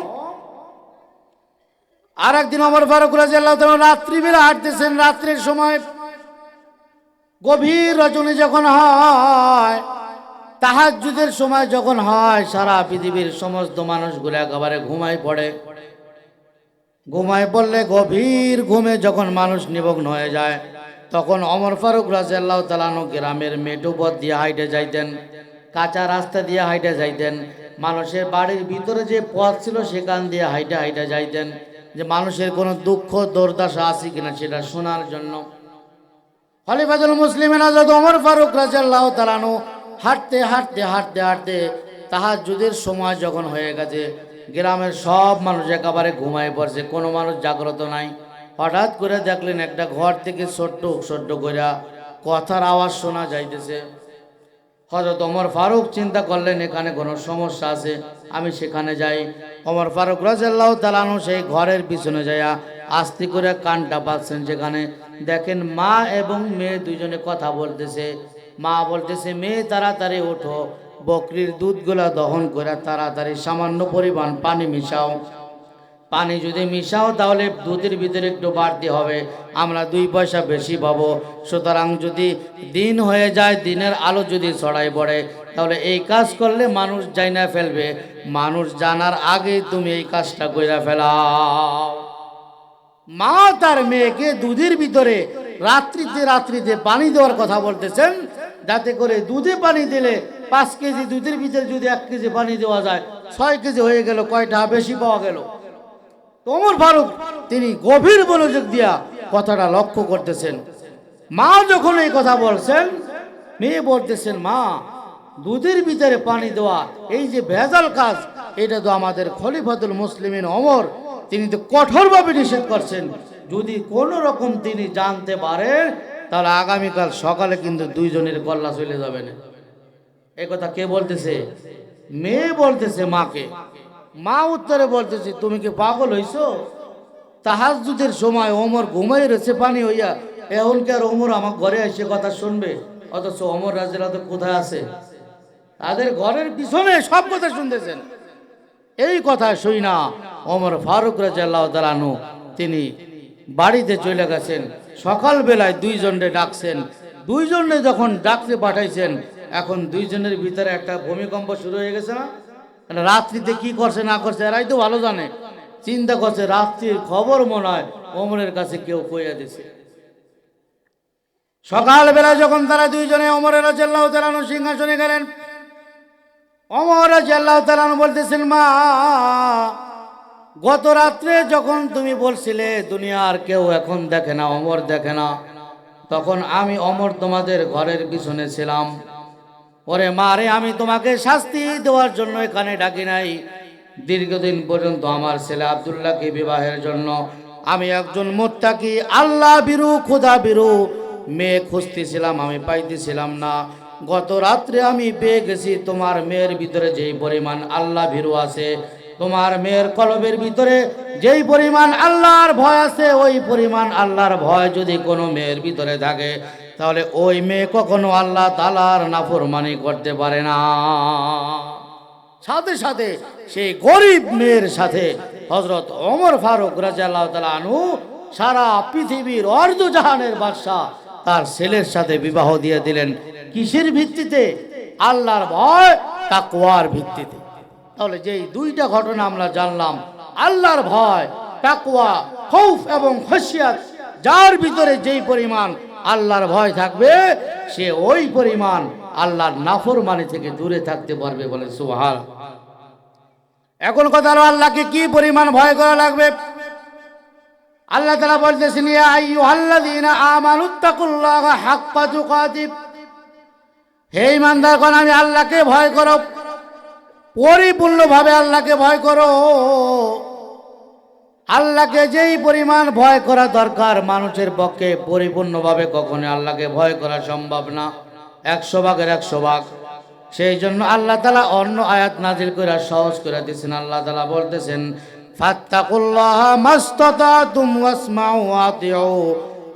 আর একদিন ওমর ফারুক রাদিয়াল্লাহু তাআলা রাত্রিবেলা হাঁটতেছেন, রাত্রের সময় গভীর রজনী যখন হয়, তাহাজ্জুদের সময় যখন হয়, সারা পৃথিবীর সমস্ত মানুষগুলো একেবারে ঘুমায় পড়ে। ঘুমায় পড়লে গভীর ঘুমে যখন মানুষ নিমগ্ন হয়ে যায়, তখন ওমর ফারুক রাদিয়াল্লাহু তাআলা গ্রামের মেঠো পথ দিয়ে হাইটে যাইতেন, কাঁচা রাস্তা দিয়ে হাইটে যাইতেন। মানুষের বাড়ির ভিতরে যে পথ ছিল সেখান দিয়ে হাইটে হাইটে যাইতেন, যে মানুষের কোনো দুঃখ দুর্দশা আছে কিনা সেটা শোনার জন্য। খলিফাতুল মুসলিমিন হযরত ওমর ফারুক রাদিয়াল্লাহু তাআলা হাঁটতে হাঁটতে হাঁটতে হাঁটতে তাহাজ্জুদের সময় যখন হয়ে গেছে, গ্রামের সব মানুষ একেবারে ঘুমায় পড়ছে, কোনো মানুষ জাগ্রত নাই। হঠাৎ করে দেখলেন একটা ঘর থেকে ছোট্ট ছোট্ট করে কথার আওয়াজ শোনা যাইতেছে। হযরত ওমর ফারুক চিন্তা করলেন এখানে কোনো সমস্যা আছে, আমি সেখানে যাই। ওমর ফারুক রাদিয়াল্লাহু তাআলা সেই ঘরের পিছনে যাইয়া আস্তে করে কানটা পাচ্ছেন, যেখানে দেখেন মা এবং মেয়ে দুইজনে কথা বলতেছে। মা বলতেছে, মেয়ে তাড়াতাড়ি ওঠো, বকরির দুধগুলা দহন করে তাড়াতাড়ি সামান্য পরিমাণ পানি মিশাও। পানি যদি মিশাও তাহলে দুধের ভিতরে একটু বাড়তি হবে, আমরা 2 পয়সা বেশি পাবো। সুতরাং যদি দিন হয়ে যায়, দিনের আলো যদি ছড়াই পড়ে, তাহলে এই কাজ করলে মানুষ জানা ফেলবে, মানুষ জানার আগে তুমি এই কাজটা কইরা ফেলাও। মা তার মেয়েকে দুধের ভিতরে রাত্রিতে রাত্রিতে পানি দেওয়ার কথা বলতেছেন, যাতে করে দুধে পানি দিলে 5 কেজি দুধের ভিতরে যদি 1 কেজি পানি দেওয়া যায়, 6 কেজি হয়ে গেল, কয়টা বেশি পাওয়া গেল। ওমর ফারুক তিনি গভীর মনোযোগ দিয়া কথাটা লক্ষ্য করতেছেন। মা যখন এই কথা বলছেন, মেয়ে বলতেছেন, মা দুধের ভিতরে পানি দেওয়া এই যে ভেজাল কাজ, এটা তো আমাদের খলিফাতুল মুসলিমিন ওমর তিনি তো কঠোরভাবে নিষেধ করছেন। যদি কোনো রকম তিনি জানতে পারেন, তাহলে আগামীকাল সকালে কিন্তু 2 জনের গল্লা চলে যাবে না। এই কথা কে বলতেছে? মেয়ে বলতেছে মাকে। মা উত্তরে বলতেছে, তুমি কি পাগল হইছো? তাহাজ্জুদের সময় ওমর ঘুমাই রয়েছে পানি হইয়া, এখন কি আর ওমর আমার ঘরে এসে কথা শুনবে? অথচ ওমর রাদিয়াল্লাহু কোথায় আছে? তাদের ঘরের পিছনে সব কথা শুনতেছেন। এই কথা শুই না ওমর ফারুক রাদিয়াল্লাহু তাআলা তিনি বাড়িতে চলে গেছেন। সকাল বেলায় 2 জনকে ডাকছেন। 2 জনে যখন ডাকতে পাঠাইছেন, এখন 2 জনের ভিতরে একটা ভূমিকম্প শুরু হয়ে গেছে না? রাত্রিতে কি করছে না করছে এরাই তো ভালো জানে। চিন্তা করছে রাত্রির খবর মনে হয় ওমরের কাছে কেউ কইয়া দিছে। সকালবেলা যখন তারা 2 জনে ওমর রাদিয়াল্লাহু তাআলা সিংহাসনে গেলেন, ওমর রাদিয়াল্লাহু তাআলা বলতেছেন, মা গত রাত্রে যখন তুমি বলছিলে দুনিয়ার কেউ এখন দেখে না, ওমর দেখে না, তখন আমি ওমর তোমাদের ঘরের পিছনে ছিলাম। ওরে মারে, আমি তোমাকে শাস্তি দেওয়ার জন্য এখানে ডাকি নাই। দীর্ঘদিন পর্যন্ত আমার ছেলে আব্দুল্লাহকে বিবাহের জন্য আমি একজন মুত্তাকি আল্লাহ বিরু খোদা বিরু মেয়ে খুঁজতেছিলাম, আমি পাইতেছিলাম না। গত রাত্রে আমি পেয়ে গেছি তোমার মেয়ের ভিতরে যেই পরিমাণ আল্লাহ ভীরু আছে, তোমার মেয়ের কলবের ভিতরে যেই পরিমাণ আল্লাহর ভয় আছে, ওই পরিমাণ আল্লাহর ভয় যদি কোনো মেয়ের ভিতরে থাকে, তাহলে ওই মেয়ে কখনো আল্লাহ তাআলার নাফরমানি করতে পারে না। সাথে সাথে সেই গরিব মেয়ের সাথে হযরত ওমর ফারুক রাদিয়াল্লাহু তাআলা আনহু সারা পৃথিবীর অর্ধজাহানের বাদশা তার ছেলের সাথে বিবাহ দিয়ে দিলেন। কিসের ভিত্তিতে? আল্লাহর ভয় তাকওয়ার ভিত্তিতে। তাহলে যেই 2টা ঘটনা আমরা জানলাম, আল্লাহর ভয় তাকওয়া খৌফ এবং খশিয়াত, যার ভিতরে যেই পরিমাণ আল্লাহর ভয় থাকবে, সে ওই পরিমাণ আল্লাহর নাফরমানি থেকে দূরে থাকতে পারবে। বলে সুবহান। এখন কথা হলো, আল্লাহকে কি পরিমাণ ভয় করা লাগবে? আল্লাহ তাআলা বলতেছেন, ইয়া আইয়ুহাল্লাযীনা আমানুত্তাকুল্লাহা হাক্কা তুকাতিহ, হে ঈমানদারগণ, আমি আল্লাহকে ভয় করো, পরিপূর্ণভাবে আল্লাহকে ভয় করো। আল্লাহকে যেই পরিমাণ ভয় করা দরকার, মানুষের পক্ষে পরিপূর্ণভাবে কখনো আল্লাহকে ভয় করা সম্ভব না, 100 ভাগের 100 ভাগ। সেই জন্য আল্লাহ তাআলা অন্য আয়াত নাজিল করে সহজ করে দিয়েছেন। আল্লাহ তাআলা বলতেছেন, ফাত্তাকুল্লাহা মাসতাতাতুম ওয়াসমাউ ওয়া আতিউ।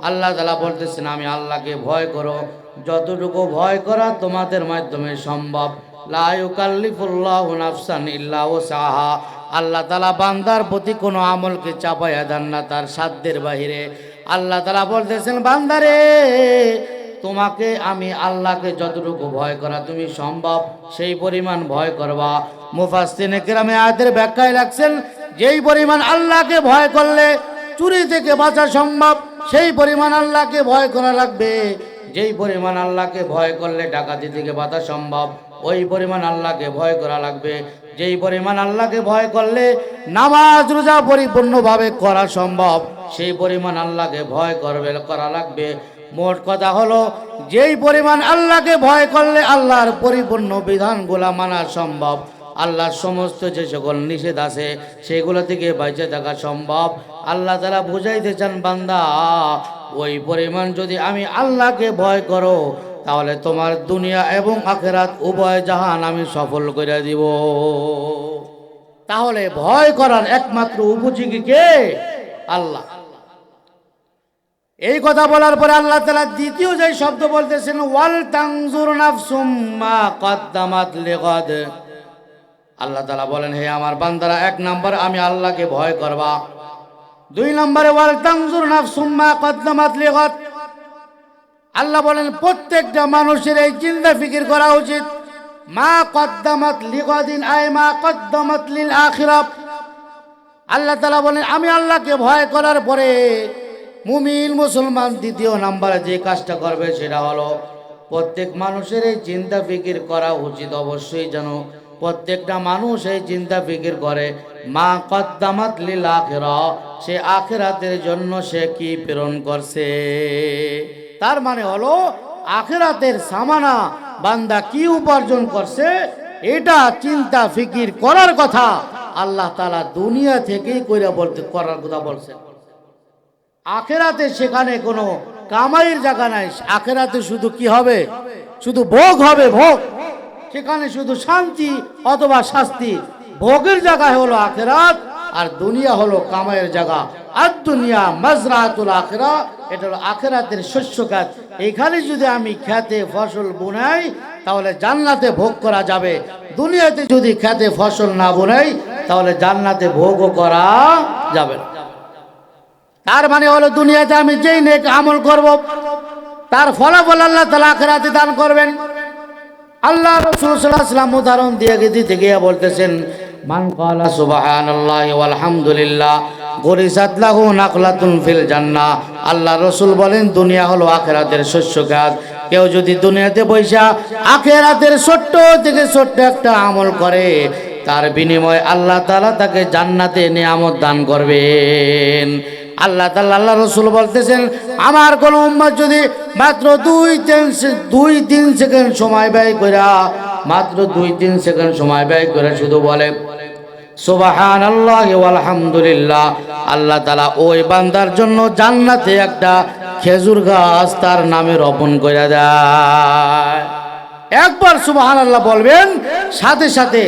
আল্লাহ তাআলা বলতেছেন, আমি আল্লাহকে ভয় করো, যতটুকু ভয় করা তোমাদের মাধ্যমে সম্ভব। লা ইউকাল্লিফুল্লাহু নাফসান ইল্লা ওয়াসআহা, আল্লাহ তাআলা বান্দার প্রতি কোনো আমলকে চাপাইয়া দেন না তার সাধ্যের বাহিরে। আল্লাহ তাআলা বলতেছেন, বান্দারে তোমাকে আমি আল্লাহকে যতটুকু ভয় করা তুমি সম্ভব সেই পরিমাণ ভয় করবা। মুফাসসিরিনে কেরামে আয়াতের ব্যাখ্যায় রাখছেন, যেই পরিমাণ আল্লাহকে ভয় করলে চুরি থেকে বাঁচা সম্ভব সেই পরিমাণ আল্লাহকে ভয় করা লাগবে। যেই পরিমাণ আল্লাহকে ভয় করলে ডাকাতি থেকে বাঁচা সম্ভব ওই পরিমাণ আল্লাহকে ভয় করা লাগবে। যেই পরিমাণ আল্লাহকে ভয় করলে নামাজ রোজা পরিপূর্ণভাবে করা সম্ভব সেই পরিমাণ আল্লাহকে ভয় করা লাগবে। মোট কথা হলো, যেই পরিমাণ আল্লাহকে ভয় করলে আল্লাহর পরিপূর্ণ বিধানগুলা মানা সম্ভব, আল্লাহর সমস্ত যে সকল নিষেধ আছে সেগুলো থেকে বেঁচে থাকা সম্ভব। আল্লাহ তাআলা বুঝাইতে চান, বান্দা ওই পরিমাণ যদি আমি আল্লাহকে ভয় করো তাহলে তোমার দুনিয়া এবং আখিরাত উভয় জাহান আমি সফল করে দিব। তাহলে ভয় করার একমাত্র উপযোগী কে? আল্লাহ। এই কথা বলার পরে আল্লাহ তাআলা দ্বিতীয় যে শব্দ বলতেছেন, ওয়াল তানজুর নাফসুম মা কদ্দামাত লিগাদ। আল্লাহ তাআলা বলেন, হে আমার বান্দারা, এক নম্বর আমি আল্লাহকে ভয় করবা। দুই নম্বরে ওয়াল তানজুর নাফসুম মা কদ্দামাত লিগাদ। আল্লাহ বলেন প্রত্যেকটা মানুষের এই চিন্তা ফিকির করা উচিত, মা কদ্দামাত লিগাদিন আয় মা কদ্দামাত লিল আখিরাহ। আল্লাহ তাআলা বলেন আমি আল্লাহকে ভয় করার পরে মুমিন মুসলমান দ্বিতীয় নম্বরে যে কাজটা করবে সেটা হলো প্রত্যেক মানুষের এই চিন্তা ফিকির করা উচিত অবশ্যই যেন প্রত্যেকটা মানুষ এই চিন্তা ফিকির করে মা কদ্দামাত লিল আখিরাহ, সে আখিরাতের জন্য সে কি প্রেরণ করছে। তার মানে হলো আখিরাতের সামানা বান্দা কি উপার্জন করছে এটা চিন্তা ফিকির করার কথা আল্লাহ তাআলা দুনিয়া থেকেই করার কথা বলছেন। আখিরাতে সেখানে কোনো কামাইয়ের জায়গা নাই। আখিরাতে শুধু কি হবে? শুধু ভোগ হবে, ভোগ। সেখানে শুধু শান্তি অথবা শাস্তি। ভোগের জায়গা হলো আখিরাত, আর দুনিয়া হলো কামাইয়ের জায়গা। আর দুনিয়া মাজরাতুল আখিরাহ, এটা হলো আখিরাতের শস্য খাত। এইখানে যদি আমি খেতে ফসল বুনাই তাহলে জান্নাতে ভোগ করা যাবে। দুনিয়াতে যদি খেতে ফসল না বুনাই তাহলে জান্নাতে ভোগও করা যাবে না। তার মানে হলো দুনিয়াতে আমি যেই নেক আমল করব তার ফলাফল আল্লাহ তাআলা আখিরাতে দান করবেন। আল্লাহ রাসূল সাল্লাল্লাহু আলাইহি ওয়াসাল্লাম উদাহরণ দিতে গিয়ে বলতেছেন, মান ক্বালা সুবহানাল্লাহি ওয়াল হামদুলিল্লাহ গরিসাত লাহু নাকলাতুন ফিল জান্নাহ। আল্লাহ রাসূল বলেন দুনিয়া হলো আখিরাতের শস্য খাত। কেউ যদি দুনিয়াতে বৈশা আখিরাতের ছোট্ট থেকে ছোট্ট একটা আমল করে তার বিনিময়ে আল্লাহ তাআলা তাকে জান্নাতে নিয়ামত দান করবেন। আল্লাহ তাআলা আল্লাহ রাসূল বলতেছেন, আমার কোন উম্মত যদি মাত্র 2-3 সেকেন্ড সময় ব্যয় করে, মাত্র 2-3 সেকেন্ড সময় ব্যয় করে শুধু বলে সুবহানাল্লাহি ওয়াল হামদুলিল্লাহ, আল্লাহ তাআলা ওই বান্দার জন্য জান্নাতে একটা খেজুর গাছ তার নামে রোপণ করে দেয়। একবার সুবহানাল্লাহ বলবেন, সাথে সাথে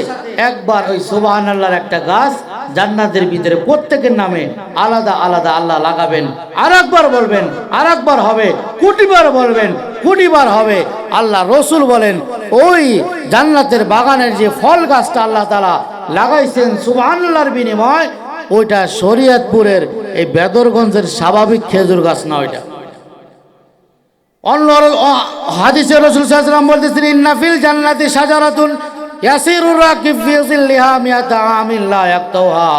একবার ওই সুবহানাল্লাহর একটা গাছ জান্নাতের ভিতরে প্রত্যেকের নামে আলাদা আলাদা আল্লাহ লাগাবেন। আর একবার বলবেন, আর একবার হবে, কোটিবার বলবেন, কোটিবার হবে। আল্লাহ রসুল বলেন ওই জান্নাতের বাগানের যে ফল গাছটা আল্লাহ তাআলা লাগাইছেন সুবহানাল্লাহর বিনিময়, ওইটা শরীয়তপুরের এই বেদরগঞ্জের স্বাভাবিক খেজুর গাছ না। ওইটা অন্য হাদিসে রাসূল সাল্লাল্লাহু আলাইহি ওয়াসাল্লাম বলতেছেন, ইন্না ফিল জান্নাতি শাজারাতুন ইয়াসিরুর রাকিব ফি জিল্লিহা মিয়াতা আমিন লা ইয়াকতাউহা।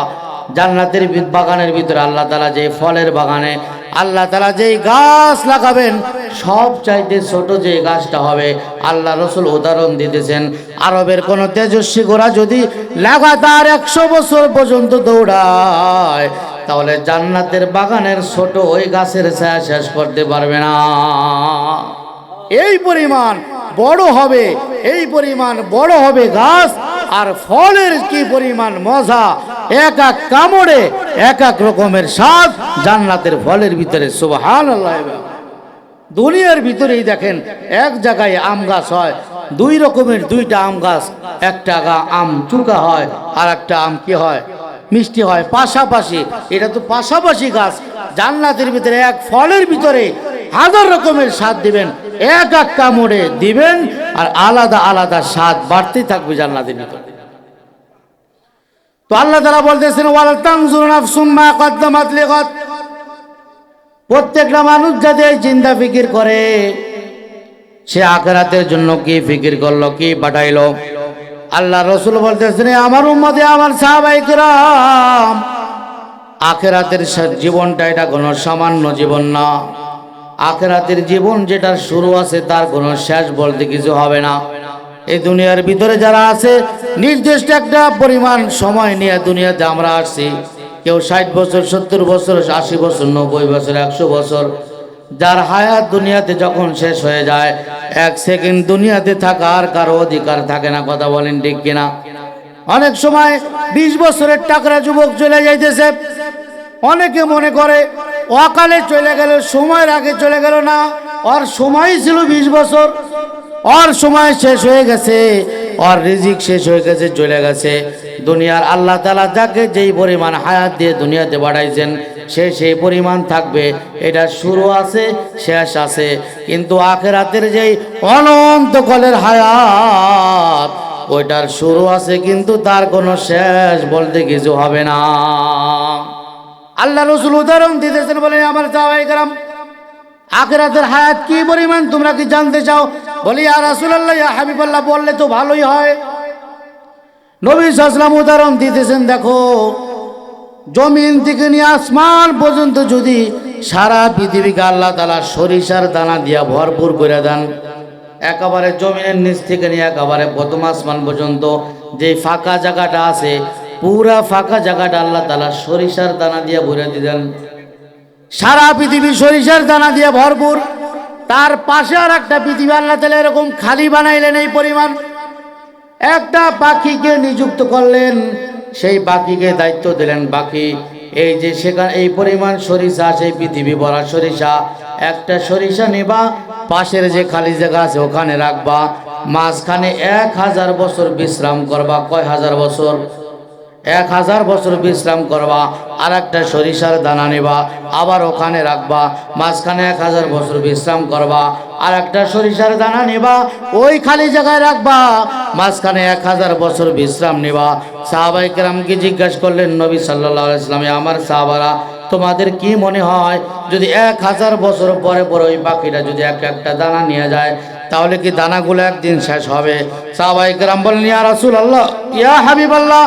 জান্নাতের বাগানের ভিতরে আল্লাহ তাআলা যে ফলের বাগানে আল্লাহ তাআলা যেই গাছ লাগাবেন সব চাইতে ছোট যে গাছটা হবে, আল্লাহ রাসূল উদাহরণ দিতেছেন আরবের কোন তেজস্বী ঘোড়া যদি লাগাতার 100 বছর পর্যন্ত দৌড়ায় তাহলে জান্নাতের বাগানের ছোট ওই গাছের ছায়া শেষ করতে পারবে না। এই পরিমাণ বড় হবে, এই পরিমাণ বড় হবে গাছ। আর ফলের কি পরিমাণ মজা, এক এক কামড়ে এক এক রকমের স্বাদ জান্নাতের ফলের ভিতরে। সুবহানাল্লাহ। দুনিয়ার ভিতরেই দেখেন এক জায়গায় আম গাছ হয়, 2 রকমের 2টা আম গাছ, একটা আম চুকা হয় আর একটা আম কি হয়, মিষ্টি হয় পাশাপাশি। এটা তো পাশাপাশি গাছ। জান্নাতের ভিতরে এক ফলের ভিতরে 1000 রকমের স্বাদ দিবেন, এক এক কামড়ে দিবেন আর আলাদা আলাদা স্বাদ বাড়তেই থাকবে জান্নাতের ভিতরে। তো আল্লাহ তাআলা বলতেছেন ওয়াল তানজুর নাফসুম মা কদ্দামাত লিগাদ, প্রত্যেকটা মানুষ যাতে এই চিন্তা ফিকির করে সে আখিরাতের জন্য কি ফিকির করলো, কি পাঠাইলো। আল্লাহ রসুল বলতেছেন আমার উম্মতে, আমার সাহাবায়ে কেরাম, আখিরাতের জীবনটা এটা কোনো সামান্য জীবন না। আখিরাতের জীবন যেটার শুরু আছে তার কোনো শেষ বলতে কিছু হবে না। এই দুনিয়ার ভিতরে যারা আছে নির্দিষ্ট একটা পরিমাণ সময় নিয়ে দুনিয়াতে আমরা আসছি। কেউ 60 বছর, 70 বছর, 80 বছর, 90 বছর, 100 বছর। যার হায়াত দুনিয়াতে যখন শেষ হয়ে যায়, 1 সেকেন্ড দুনিয়াতে থাকার কারো অধিকার থাকে না। কথা বলেন ঠিক কিনা? অনেক সময় 20 বছরের টাকরা যুবক চলে যাইতেছে, অনেকে মনে করে অকালে চলে গেল, সময়ের আগে চলে গেল। না, ওর সময় ছিল 20 বছর, ওর সময় শেষ হয়ে গেছে, ওর রিজিক শেষ হয়ে গেছে, চলে গেছে। দুনিয়ার আল্লাহ তাআলা যাকে যেই পরিমাণ হায়াত দিয়ে দুনিয়াতে বাড়াইছেন সে সেই পরিমাণ থাকবে। এটা শুরু আছে, শেষ আছে। কিন্তু আখিরাতের যেই অনন্তকালের হায়াত, ওইটার শুরু আছে কিন্তু তার কোনো শেষ বলতে কিছু হবে না। আল্লাহ রসুল উদাহরণ দিতেছেন, বলেন আমার সাহাবায়ে কেরাম, আখিরাতের হায়াত কি পরিমাণ তোমরা কি জানতে চাও? বলি ইয়া রাসূলুল্লাহ, ইয়া হাবিবাল্লাহ, বললে তো ভালোই হয়। নবী সাল্লাল্লাহু আলাইহি ওয়াসাল্লাম উদাহরণ দিতেছেন, দেখো জমিন থেকে নিয়ে আসমান পর্যন্ত যদি সারা পৃথিবীকে আল্লাহ তাআলা সরিষার দানা দিয়া ভরপুর করে দেন, একেবারে জমিনের নিচ থেকে নিয়ে একেবারে প্রথম আসমান পর্যন্ত যে ফাঁকা জায়গাটা আছে, পুরা ফাঁকা জায়গাটা আল্লাহ তাআলা সরিষার দানা দিয়ে ভরে দিলেন। সারা পৃথিবী সরিষার দানা দিয়ে ভরপুর। তার পাশে আর একটা পৃথিবী আল্লাহ তাআলা এরকম খালি বানাইলেন এই পরিমাণ। একটা পাখিকে নিযুক্ত করলেন, সেই পাখিকে দায়িত্ব দিলেন, পাখি এই যে সেখানে এই পরিমাণ সরিষা, সেই পৃথিবী ভরা সরিষা, একটা সরিষা নেবা, পাশের যে খালি জায়গা আছে ওখানে রাখবা, মাঝখানে 1000 বছর বিশ্রাম করবা। কয় হাজার বছর? 1000 বছর বিশ্রাম করবা। আর একটা সরিষার দানা নেবা, আবার ওখানে রাখবা, মাঝখানে 1000 বছর বিশ্রাম করবা। আর একটা সরিষার দানা নেবা, ওই খালি জায়গায় রাখবা, মাঝখানে 1000 বছর বিশ্রাম নেবা। সাহাবায়ে কেরামকে জিজ্ঞাসা করলেন নবী সাল্লাল্লাহু আলাইহি ওয়াসাল্লাম, আমার সাহাবারা, তোমাদের কি মনে হয় যদি 1000 বছর পরে পরে ওই পাখিটা যদি একটা দানা নিয়ে যায়, তাহলে কি দানাগুলো একদিন শেষ হবে? সাহাবায়ে কেরাম বললেন, ইয়া রাসূলুল্লাহ, ইয়া হাবিবাল্লাহ,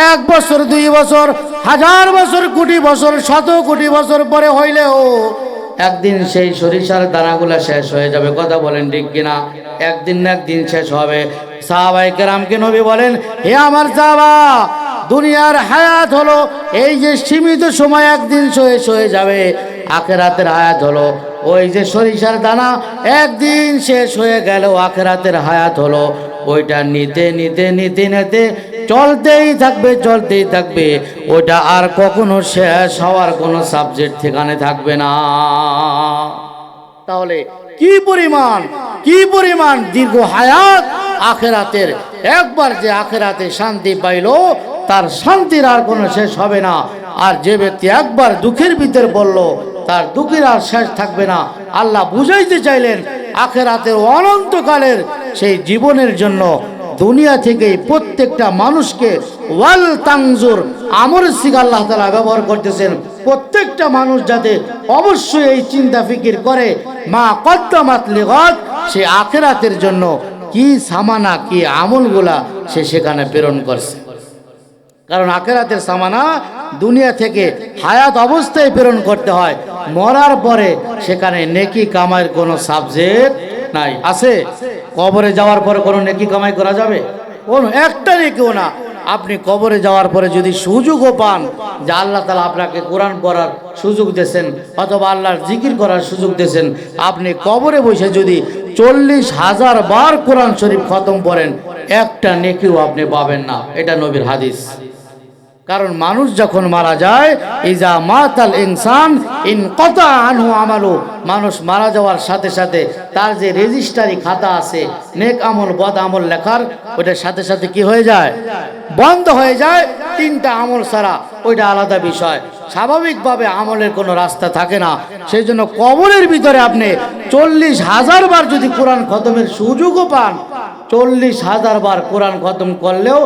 1 বছর, 2 বছর, 1000 বছর, কোটি বছর, 100 কোটি বছর পরে হইলেও একদিন সেই সরিষার দানাগুলো শেষ হয়ে যাবে। কথা বলেন ঠিক কিনা? একদিন না একদিন শেষ হবে। সাহাবায়ে কেরামকে নবী বলেন, হে আমার সাহাবা, দুনিয়ার হায়াত হলো এই যে সীমিত সময়, একদিন শেষ হয়ে যাবে। আখিরাতের হায়াত হলো ওই যে সরিষার দানা, একদিন শেষ হয়ে গেল। আখিরাতের হায়াত হলো ওইটা নিতে নিতে নিতে নিতে চলতেই থাকবে, চলতেই থাকবে। ওইটা আর কখনো শেষ হওয়ার কোনো সাবজেক্ট ঠিকানে থাকবে না। তাহলে কি পরিমাণ দীর্ঘ হায়াত আখিরাতের। একবার যে আখিরাতে শান্তি পাইলো, তার শান্তির আর কোনো শেষ হবে না। আর যে ব্যক্তি একবার দুঃখের ভিতর বলল, তার দুঃখের আর শেষ থাকবে না। আল্লাহ বুঝাইতে চাইলেন আখিরাতের অনন্তকালের সেই জীবনের জন্য দুনিয়া থেকেই প্রত্যেকটা মানুষকে ওয়াল তানজুর আমরের সিগা আল্লাহ তাআলা ব্যবহার করতেছেন। প্রত্যেকটা মানুষ যাতে অবশ্যই এই চিন্তা ফিকির করে, মা কদ্দামাত লিগাদ, সে আখিরাতের জন্য কি সামানা, কি আমলগুলা সে সেখানে প্রেরণ করছে। কারণ আখিরাতের সামানা দুনিয়া থেকে হায়াত অবস্থায় প্রেরণ করতে হয়। মরার পরে সেখানে নেকি কামাইয়ের কোনো সাবজেক্ট নাই। আছে? কবরে যাওয়ার পরে কোনো নেকি কামাই করা যাবে? কোনো একটা নেকিও না। আপনি কবরে যাওয়ার পরে যদি সুযোগও পান যে আল্লাহ তাআলা আপনাকে কোরআন পড়ার সুযোগ দিয়েছেন অথবা আল্লাহর জিকির করার সুযোগ দিয়েছেন, আপনি কবরে বসে যদি 40,000 বার কোরআন শরীফ খতম পড়েন, একটা নেকিও আপনি পাবেন না। এটা নবীর হাদিস। কারণ মানুষ যখন মারা যায়, ইজা মাতাল ইনসান ইনকাতা আনহু আমালু, মানুষ মারা যাওয়ার সাথে সাথে তার যে রেজিস্ট্রারি খাতা আছে নেক আমল বদ আমল লেখার, ওইটার সাথে সাথে কি হয়ে যায়? বন্ধ হয়ে যায়। 3টা আমল ছাড়া ওইটা আলাদা বিষয়। স্বাভাবিকভাবে আমলের কোনো রাস্তা থাকে না। সেই জন্য কবরের ভিতরে আপনি 40,000 বার যদি কোরআন খতমের সুযোগও পান, 40,000 বার কোরআন খতম করলেও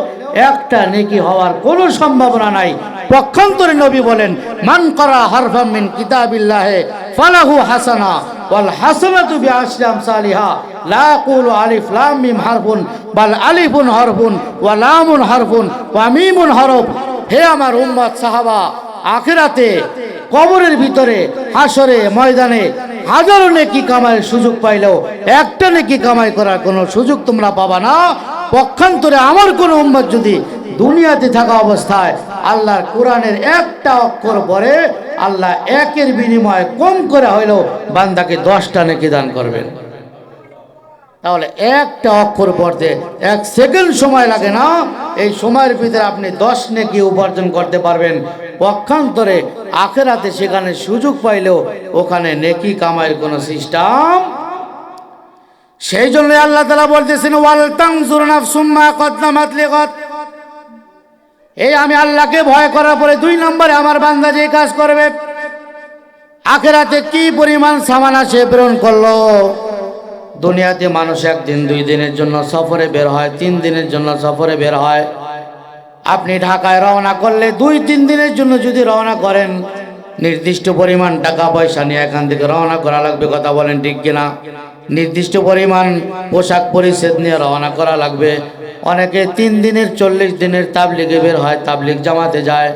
একটা নেকি হওয়ার কোনো সম্ভাবনা নাই। পক্ষান্তরে নবী বলেন, মান করা হারফাম মিন কিতাবিল্লাহি ফালাহু হাসানা ওয়াল হাসানাতু বিআশরি আমসালিহা লা আকুলু আলিফ লাম মিম হারফুন বাল আলিফুন হারফুন ওয়া লামুন হারফুন ওয়া মিমুন হরফ। হে আমার উম্মত সাহাবা, আখিরাতে কবরের ভিতরে হাসরে ময়দানে হাজারো নেকি কামাইয়ের সুযোগ পাইলেও একটা নেকি কামাই করার কোনো সুযোগ তোমরা পাবা না। পক্ষান্তরে আমার কোনো উম্মত যদি দুনিয়াতে থাকা অবস্থায় আল্লাহর কোরআনের একটা অক্ষর পরে আল্লাহ একের বিনিময়ে কম করে হইলেও বান্দাকে 10টা নেকি দান করবেন। তাহলে একটা অক্ষর পড়তে 1 সেকেন্ড সময় লাগে না, এই সময়ের ভিতরে আপনি 10 নেকি উপার্জন করতে পারবেন। পক্ষান্তরে আখিরাতে সেখানে সুযোগ পাইলেও ওখানে নেকি কামাইয়ের কোনো সিস্টেম। সেই জন্য আল্লাহ তাআলা বলতেছেন, ওয়াল তানজুর নাফসুম মা কদ্দামাত লিগাদ। এই আমি আল্লাহকে ভয় করার পরে 2 নম্বরে আমার বান্দা যে কাজ করবে, আখিরাতে কি পরিমাণ সামানা সে প্রেরণ করলো। দুনিয়াতে মানুষ 1 দিন 2 দিনের জন্য সফরে বের হয়, 3 দিনের জন্য সফরে বের হয়। আপনি ঢাকায় রওনা করলে 2-3 দিনের জন্য যদি রওনা করেন, নির্দিষ্ট পরিমাণ টাকা পয়সা নিয়ে এখান থেকে রওনা করা লাগবে। কথা বলেন ঠিক কিনা? নির্দিষ্ট পরিমাণ পোশাক পরিচ্ছদ নিয়ে রওনা করা লাগবে। অনেকে 3 দিনের 40 দিনের তাবলিগে বের হয়, তাবলিগ জামাতে যায়,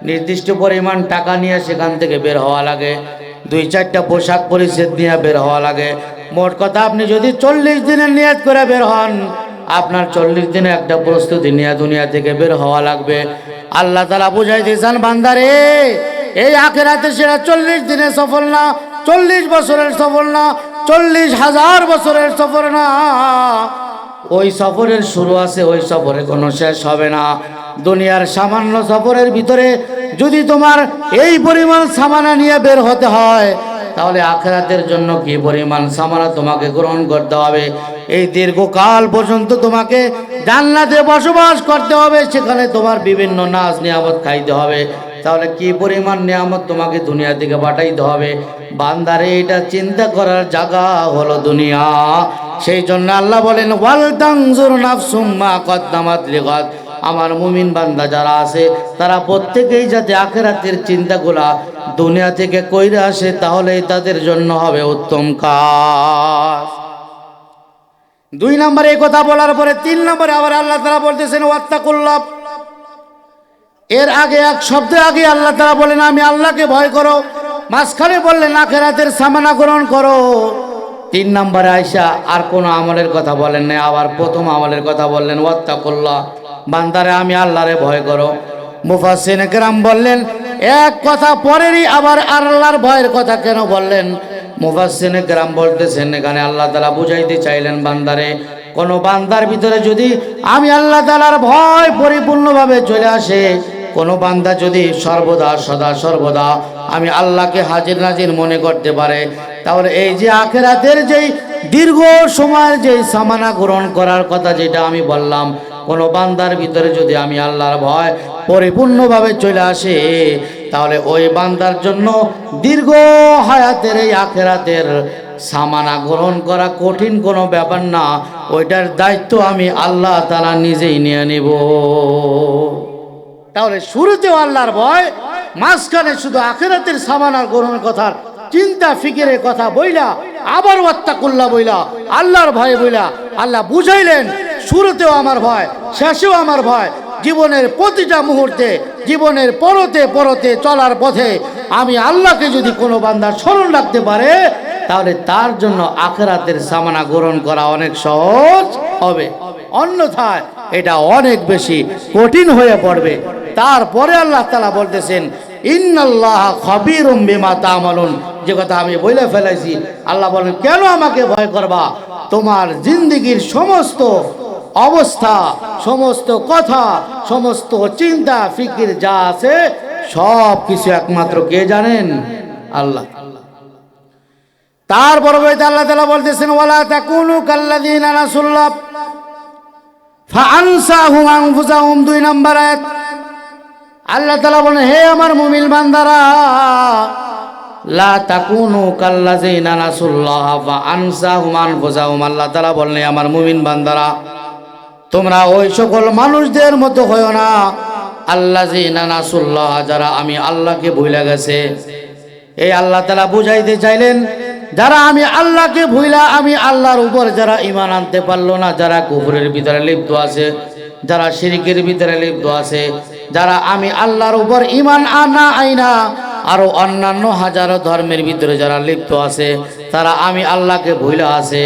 নির্দিষ্ট পরিমাণ টাকা নিয়ে সেখান থেকে বের হওয়া লাগে, 2-4টা পোশাক পরিচ্ছদ নিয়ে বের হওয়া লাগে। মোট কথা আপনি যদি 40 দিনের নিয়ত করে বের হন, আপনার 40 দিনে একটা প্রস্তুতি নিয়ে দুনিয়া থেকে বের হওয়া লাগবে। আল্লাহ তাআলা বুঝাইতেছেন, বান্দারে এই আখিরাতে সেটা 40 দিনের সফর না, 40 বছরের সফর না, 40,000 বছরের সফর না। ওই সফরের শুরু আছে, ওই সফরে কোনো শেষ হবে না। দুনিয়ার সামান্য সফরের ভিতরে যদি তোমার এই পরিমাণ সামানা নিয়ে বের হতে হয়, তাহলে আখিরাতের জন্য কি পরিমাণ সামানা তোমাকে গ্রহণ করতে হবে। এই দীর্ঘকাল পর্যন্ত তোমাকে জান্নাতে বসবাস করতে হবে, সেখানে তোমার বিভিন্ন নাজ নিয়ামত খাইতে হবে। তাহলে কি পরিমাণ নিয়ামত তোমাকে দুনিয়া থেকে পাঠাইতে হবে। বান্দারে এটা চিন্তা করার জায়গা হলো দুনিয়া। সেই জন্য আল্লাহ বলেন, ওয়াল তানজুর নাফসুম মা কদ্দামাত লিগাদ। আমার মুমিন বান্দা যারা আছে তারা প্রত্যেকেই যাতে আখিরাতের চিন্তাগুলা দুনিয়া থেকে কইরা আসে, তাহলেই তাদের জন্য হবে উত্তম কাজ। 2 নম্বরে এই কথা বলার পরে 3 নম্বরে আবার আল্লাহ তাআলা বলতেছেন, ওয়াত্তাকুল্লাহ। এর আগে 1 শব্দ আগে আল্লাহ তাআলা বলেন, আমি আল্লাহকে ভয় করো। মাঝখানে বললেন আখিরাতের সামানা গ্রহণ করো। 3 নম্বরে আইসা আর কোন আমলের কথা বলেন না, আবার প্রথম আমলের কথা বললেন, ওয়াত্তাকুল্লাহ। বান্দারে আমি আল্লাহরে ভয় করো। মুফাসসিরিনে কেরাম বললেন, এক কথা পরেরই আবার আল্লাহর ভয়ের কথা কেন বললেন? মুফাসসিরিনে কেরাম বলতেছেন, এখানে আল্লাহ তাআলা বুঝাইতে চাইলেন, বান্দারে কোন বান্দার ভিতরে যদি আমি আল্লাহ তাআলার ভয় পরিপূর্ণভাবে চলে আসে, কোন বান্দা যদি সর্বদা সদা সর্বদা আমি আল্লাহকে হাজির নাজির মনে করতে পারে, তাহলে এই যে আখিরাতের যেই দীর্ঘ সময়ের যেই সামানা গ্রহণ করার কথা যেটা আমি বললাম, কোন বান্দার ভিতরে যদি আমি আল্লাহর ভয় পরিপূর্ণভাবে চলে আসে, তাহলে ওই বান্দার জন্য দীর্ঘ হায়াতের এই আখিরাতের সামানা গ্রহণ করা কঠিন কোনো ব্যাপার না। ওইটার দায়িত্ব আমি আল্লাহ তাআলা নিজেই নিয়ে নেব। তাহলে শুরুতেও আল্লাহর ভয়, মাঝখানে শুধু আখিরাতের সামানা গ্রহণের কথা চিন্তা ফিকিরের কথা বইলা, আবার ওয়াত্তাকুল্লাহ বইলা, আল্লাহর ভয় বইলা আল্লাহ বুঝাইলেন, শুরুতেও আমার ভয়, শেষেও আমার ভয়। জীবনের প্রতিটা মুহূর্তে, জীবনের পরতে পরতে চলার পথে আমি আল্লাহকে যদি কোনো বান্দা স্মরণ রাখতে পারে, তাহলে তার জন্য আখিরাতের সামানা গ্রহণ করা অনেক সহজ হবে। অন্যথায় এটা অনেক বেশি কঠিন হয়ে পড়বে। তারপরে আল্লাহ তাআলা বলতেছেন, ইন্নাল্লাহা খাবীরুম বিমা তা'মালুন। যে কথা আমি বলে ফেলেছি, আল্লাহ বলেন, কেন আমাকে ভয় করবা? তোমার জিন্দেগীর সমস্ত অবস্থা, সমস্ত কথা, সমস্ত চিন্তা ফিকির যা আছে সব কিছু একমাত্র কে জানেন? আল্লাহ। তারপর আল্লাহ তাআলা বলতেছেন, ওয়ালা তাকুনু কাল্লাযীনা নাসুল্লাহ ফাআনসাহুম আনফুসাহুম। 2 নম্বর আয়াত আল্লাহ তাআলা বলেন, হে আমার মুমিন বান্দারা, লা তাকুনু কাল্লাযীনা নাসুল্লাহ ফাআনসাহুম আনফুসাহুম। আল্লাহ তাআলা বলেন, আমার মুমিন বান্দারা তোমরা ওই সকল মানুষদের মতো হয়ো না আল্লাযিনা নাসুল্লাহ, যারা আমি আল্লাহকে ভুলে গেছে। এই আল্লাহ তাআলা বুঝাইতে চাইলেন যারা আমি আল্লাহকে ভুলা, আমি আল্লাহর উপর যারা ঈমান আনতে পারলো না, যারা কুফরের ভিতরে লিপ্ত আছে, যারা শিরকের ভিতরে লিপ্ত আছে, যারা আমি আল্লাহর উপর ঈমান আনা আইনা আরো অন্যান্য হাজারো ধর্মের ভিতরে যারা লিপ্ত আছে, তারা আমি আল্লাহকে ভুলে আছে।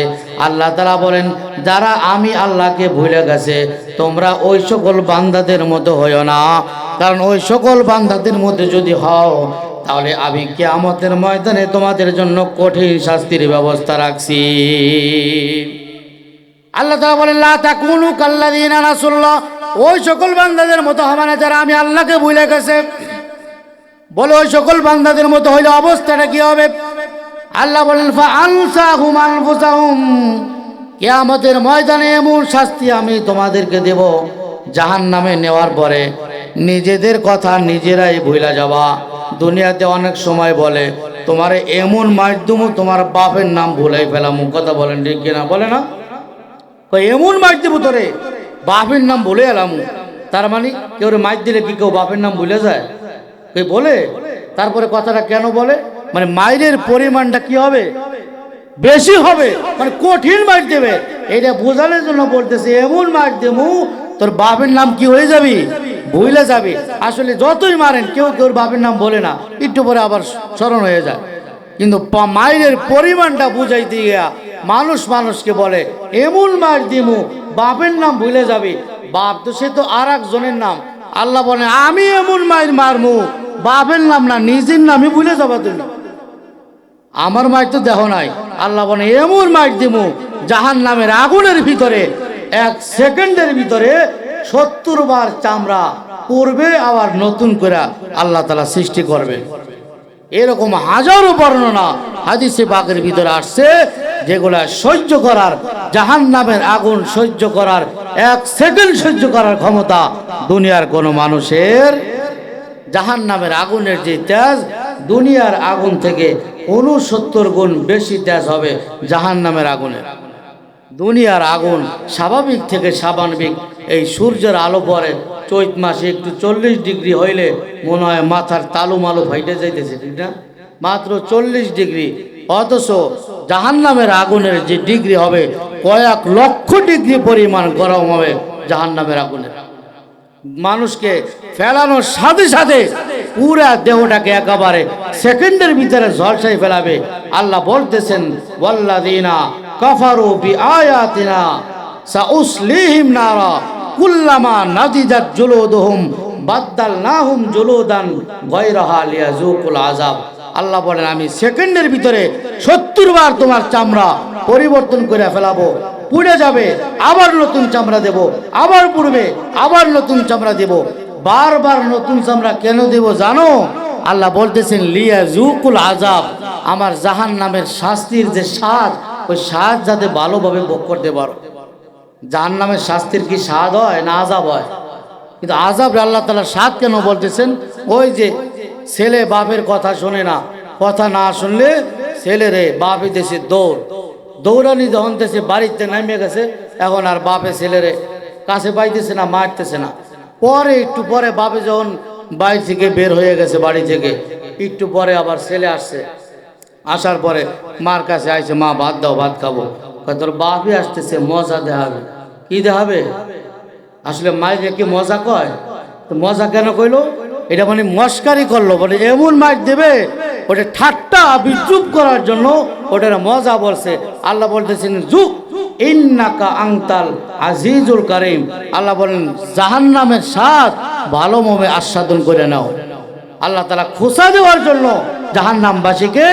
আল্লাহ তাআলা বলেন যারা আমি আল্লাহকে ভুলে গেছে তোমরা ওই সকল বান্দাদের মতো হইও না, কারণ ওই সকল বান্দাদের মধ্যে যদি হও তাহলে আমি কিয়ামতের ময়দানে তোমাদের জন্য কঠিন শাস্তির ব্যবস্থা রাখছি। আল্লাহ তাআলা বলেন লা তাকুনু কাল্লাযিনা নাসুল্লাহ, ওই সকল বান্দাদের মতো হবে না যারা আমি আল্লাহকে ভুলে গেছে। বলে ওই সকল বান্দাদের মতো হইলে অবস্থাটা কি হবে? আল্লাহ বলেন ফাআনসাহুম আনফুসাহুম, কিয়ামতের ময়দানে এমন শাস্তি আমি তোমাদেরকে দেব, জাহান্নামে নেওয়ার পরে নিজেদের কথা নিজেরাই ভুলে যাবা। দুনিয়াতে অনেক সময় বলে তোমার এমন মাধ্যম তোমার বাপের নাম ভুলাই ফেলাম, কথা বলেন ঠিক কিনা? বলে না এমন মাধ্যম তোরে বাপের নাম ভুলে এলাম। তার মানে কেউ মাইর দিলে কি কেউ বাপের নাম ভুলে যায়? কে বলে? তারপরে কথাটা কেন বলে? মানে মাইরের পরিমাণটা কি হবে? বেশি হবে, মানে কঠিন মাইর দেবে। এটা বোঝানোর জন্য বলতেছে এমন মাইর দেবো তোর বাপের নাম কি হয়ে যাবি, ভুলে যাবি। আসলে যতই মারেন কেউ কেউ বাপের নাম বলে না, একটু পরে আবার স্মরণ হয়ে যায়। কিন্তু মাইরের পরিমাণটা বুঝাইতে গিয়া মানুষ মানুষকে বলে এমন মার দিমু বাপের নাম ভুলে যাবি। বাপ তো সে তো আর একজনের নাম। আল্লাহ বলে আমি এমন মায়ের মারমু বাপের নাম না, নিজের নামই ভুলে যাবা তুমি। আমার মায়ের তো দেহ নাই। আল্লাহ বলে এমন মার দিমু জাহান্নামের আগুনের ভিতরে 1 সেকেন্ডের ভিতরে 70 বার চামড়া পড়বে, আবার নতুন করে আল্লাহ তাআলা সৃষ্টি করবে। এরকম হাজারো বর্ণনা হাদিসে পাকের ভিতরে আসছে, যেগুলা সহ্য করার, জাহান্নামের আগুন সহ্য করার 1 সেকেন্ড সহ্য করার ক্ষমতা দুনিয়ার কোনো মানুষের। জাহান্নামের আগুনের যে তেজ দুনিয়ার আগুন থেকে 69 গুণ বেশি তেজ হবে জাহান্নামের আগুনের। দুনিয়ার আগুন স্বাভাবিক থেকে স্বাভাবিক, এই সূর্যের আলো পরে চৈত মাসে একটু 40 ডিগ্রি হইলে মনে হয় মাথার তালু মালু ফাইটে যাইতেছে, ঠিক না? মাত্র 40 ডিগ্রি, অথচ জাহান্নামের আগুনের যে ডিগ্রি হবে কয়েক লক্ষ ডিগ্রি পরিমাণ গরম হবে জাহান্নামের আগুনের। মানুষকে ফেলানোর সাথে সাথে পুরা দেহটাকে একেবারে সেকেন্ডের ভিতরে ঝলসাই ফেলাবে। আল্লাহ বলতেছেন ওয়াল্লাযিনা কাফারু বিআয়াতিনা সাউসলিহিম নারা কুল্লামা নাদিজাত জুলুদুহুম বাদদালনাহুম জুলুদান গায়রাহা লিয়াযুকুল আযাব। আল্লাহ বলেন আমি সেকেন্ডের ভিতরে 70 বার তোমার চামড়া পরিবর্তন করে ফেলাবো, পুড়ে যাবে, আবার নতুন চামড়া দেব, আবার পুড়বে, আবার নতুন চামড়া দেব। বারবার নতুন চামড়া কেন দেব জানো? আল্লাহ বলতেছেন লিয়াযুকুল আযাব, আমার জাহান্নামের শাস্তির যে স্বাদ, ওই স্বাদ যাতে ভালোভাবে ভোগ করতে পারো। জাহান্নামের শাস্তির কি স্বাদ হয় না আযাব হয়? কিন্তু আযাব আল্লাহ তাআলা স্বাদ কেন বলতেছেন? ওই যে ছেলে বাপের কথা শোনে না, কথা না শুনলে ছেলেরে বাপে দেশে দৌড়ানি যখন দেশে বাড়িতে নামে গেছে, এখন আর বাপে ছেলেরে কাছে পাইতেছে না, মারতেছে না। পরে একটু পরে বাপে যখন বাড়ি থেকে বের হয়ে গেছে, বাড়ি থেকে একটু পরে আবার ছেলে আসছে, আসার পরে মার কাছে আইছে, মা ভাত দাও, ভাত খাবো। তোর বাপই আসতেছে, মজা দেখাবে। কি দেখাবে? আসলে মায়ের কি মজা কয়? তো মজা কেন কইলো? এটা মানে মস্কারি করলো, বলে এমন মাইর দেবে, ওটা ঠাট্টা বিদ্রুপ করার জন্য ওটার মজা বলছে। আল্লাহ বলতেছেন যুগ ইন্নাকা আনতাল আজিজুল কারীম। আল্লাহ বলেন জাহান্নামের স্বাদ ভালোভাবে আস্বাদন করে নাও। আল্লাহ তাআলা খোসা দেওয়ার জন্য জাহান্নামবাসীকে,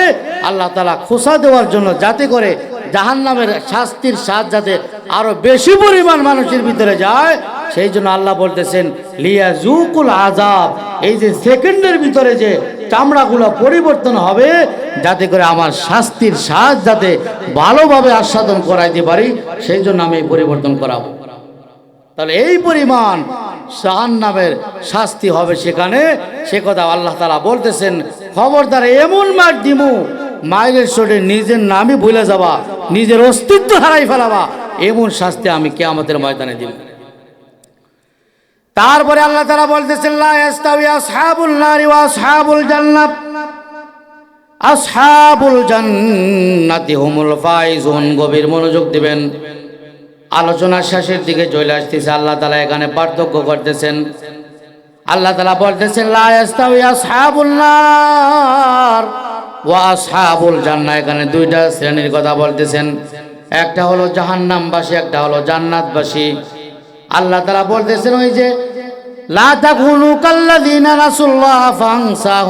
আল্লাহ তাআলা খোসা দেওয়ার জন্য, যাতে করে জাহান্নামের শাস্তির স্বাদ যাতে আরো বেশি পরিমাণ মানুষের ভিতরে যায়, সেই জন্য আল্লাহ বলতেছেন লিয়াযুকুল আযাব। এই যে সেকেন্ডের ভিতরে যে চামড়াগুলো পরিবর্তন হবে, যাতে করে আমার শাস্তির স্বাদ যাতে ভালোভাবে আস্বাদন করাইতে পারি, সেই জন্য আমি পরিবর্তন করাবো। তাহলে এই পরিমাণ জাহান্নামের শাস্তি হবে সেখানে, সে কথা আল্লাহ তাআলা বলতেছেন। খবরদার এমন মার দিমু মাইলের চোটে নিজের নামই ভুলে যাবা, নিজের অস্তিত্ব হারাই ফেলাবা, এমন শাস্তি আমি কিয়ামতের ময়দানে দিব। তারপরে আল্লাহ তাআলা বলতেছেন লা ইয়াস্তাউই আসহাবুন নারি ওয়া আসহাবুল জান্নাত, আসহাবুল জান্নাতি হুমুল ফাইজুন। গভীর মনোযোগ দিবেন, আলোচনার শেষের দিকে চলে আসতেছে। আল্লাহ তাআলা এখানে পার্থক্য করতেছেন। আল্লাহ তাআলা বলতেছেন লা ইয়াস্তাউই আসহাবুন নার ওয়া আসহাবুল জান্নাহ। এখানে দুইটা শ্রেণীর কথা বলতেছেন, একটা হলো জাহান্নামবাসী, একটা হলো জান্নাতবাসী। আল্লাহ তাআলা বলতেছেন ওই যে লা তাকুনু কাল্লাযিনা নাসুল্লাহ ফানসাহুম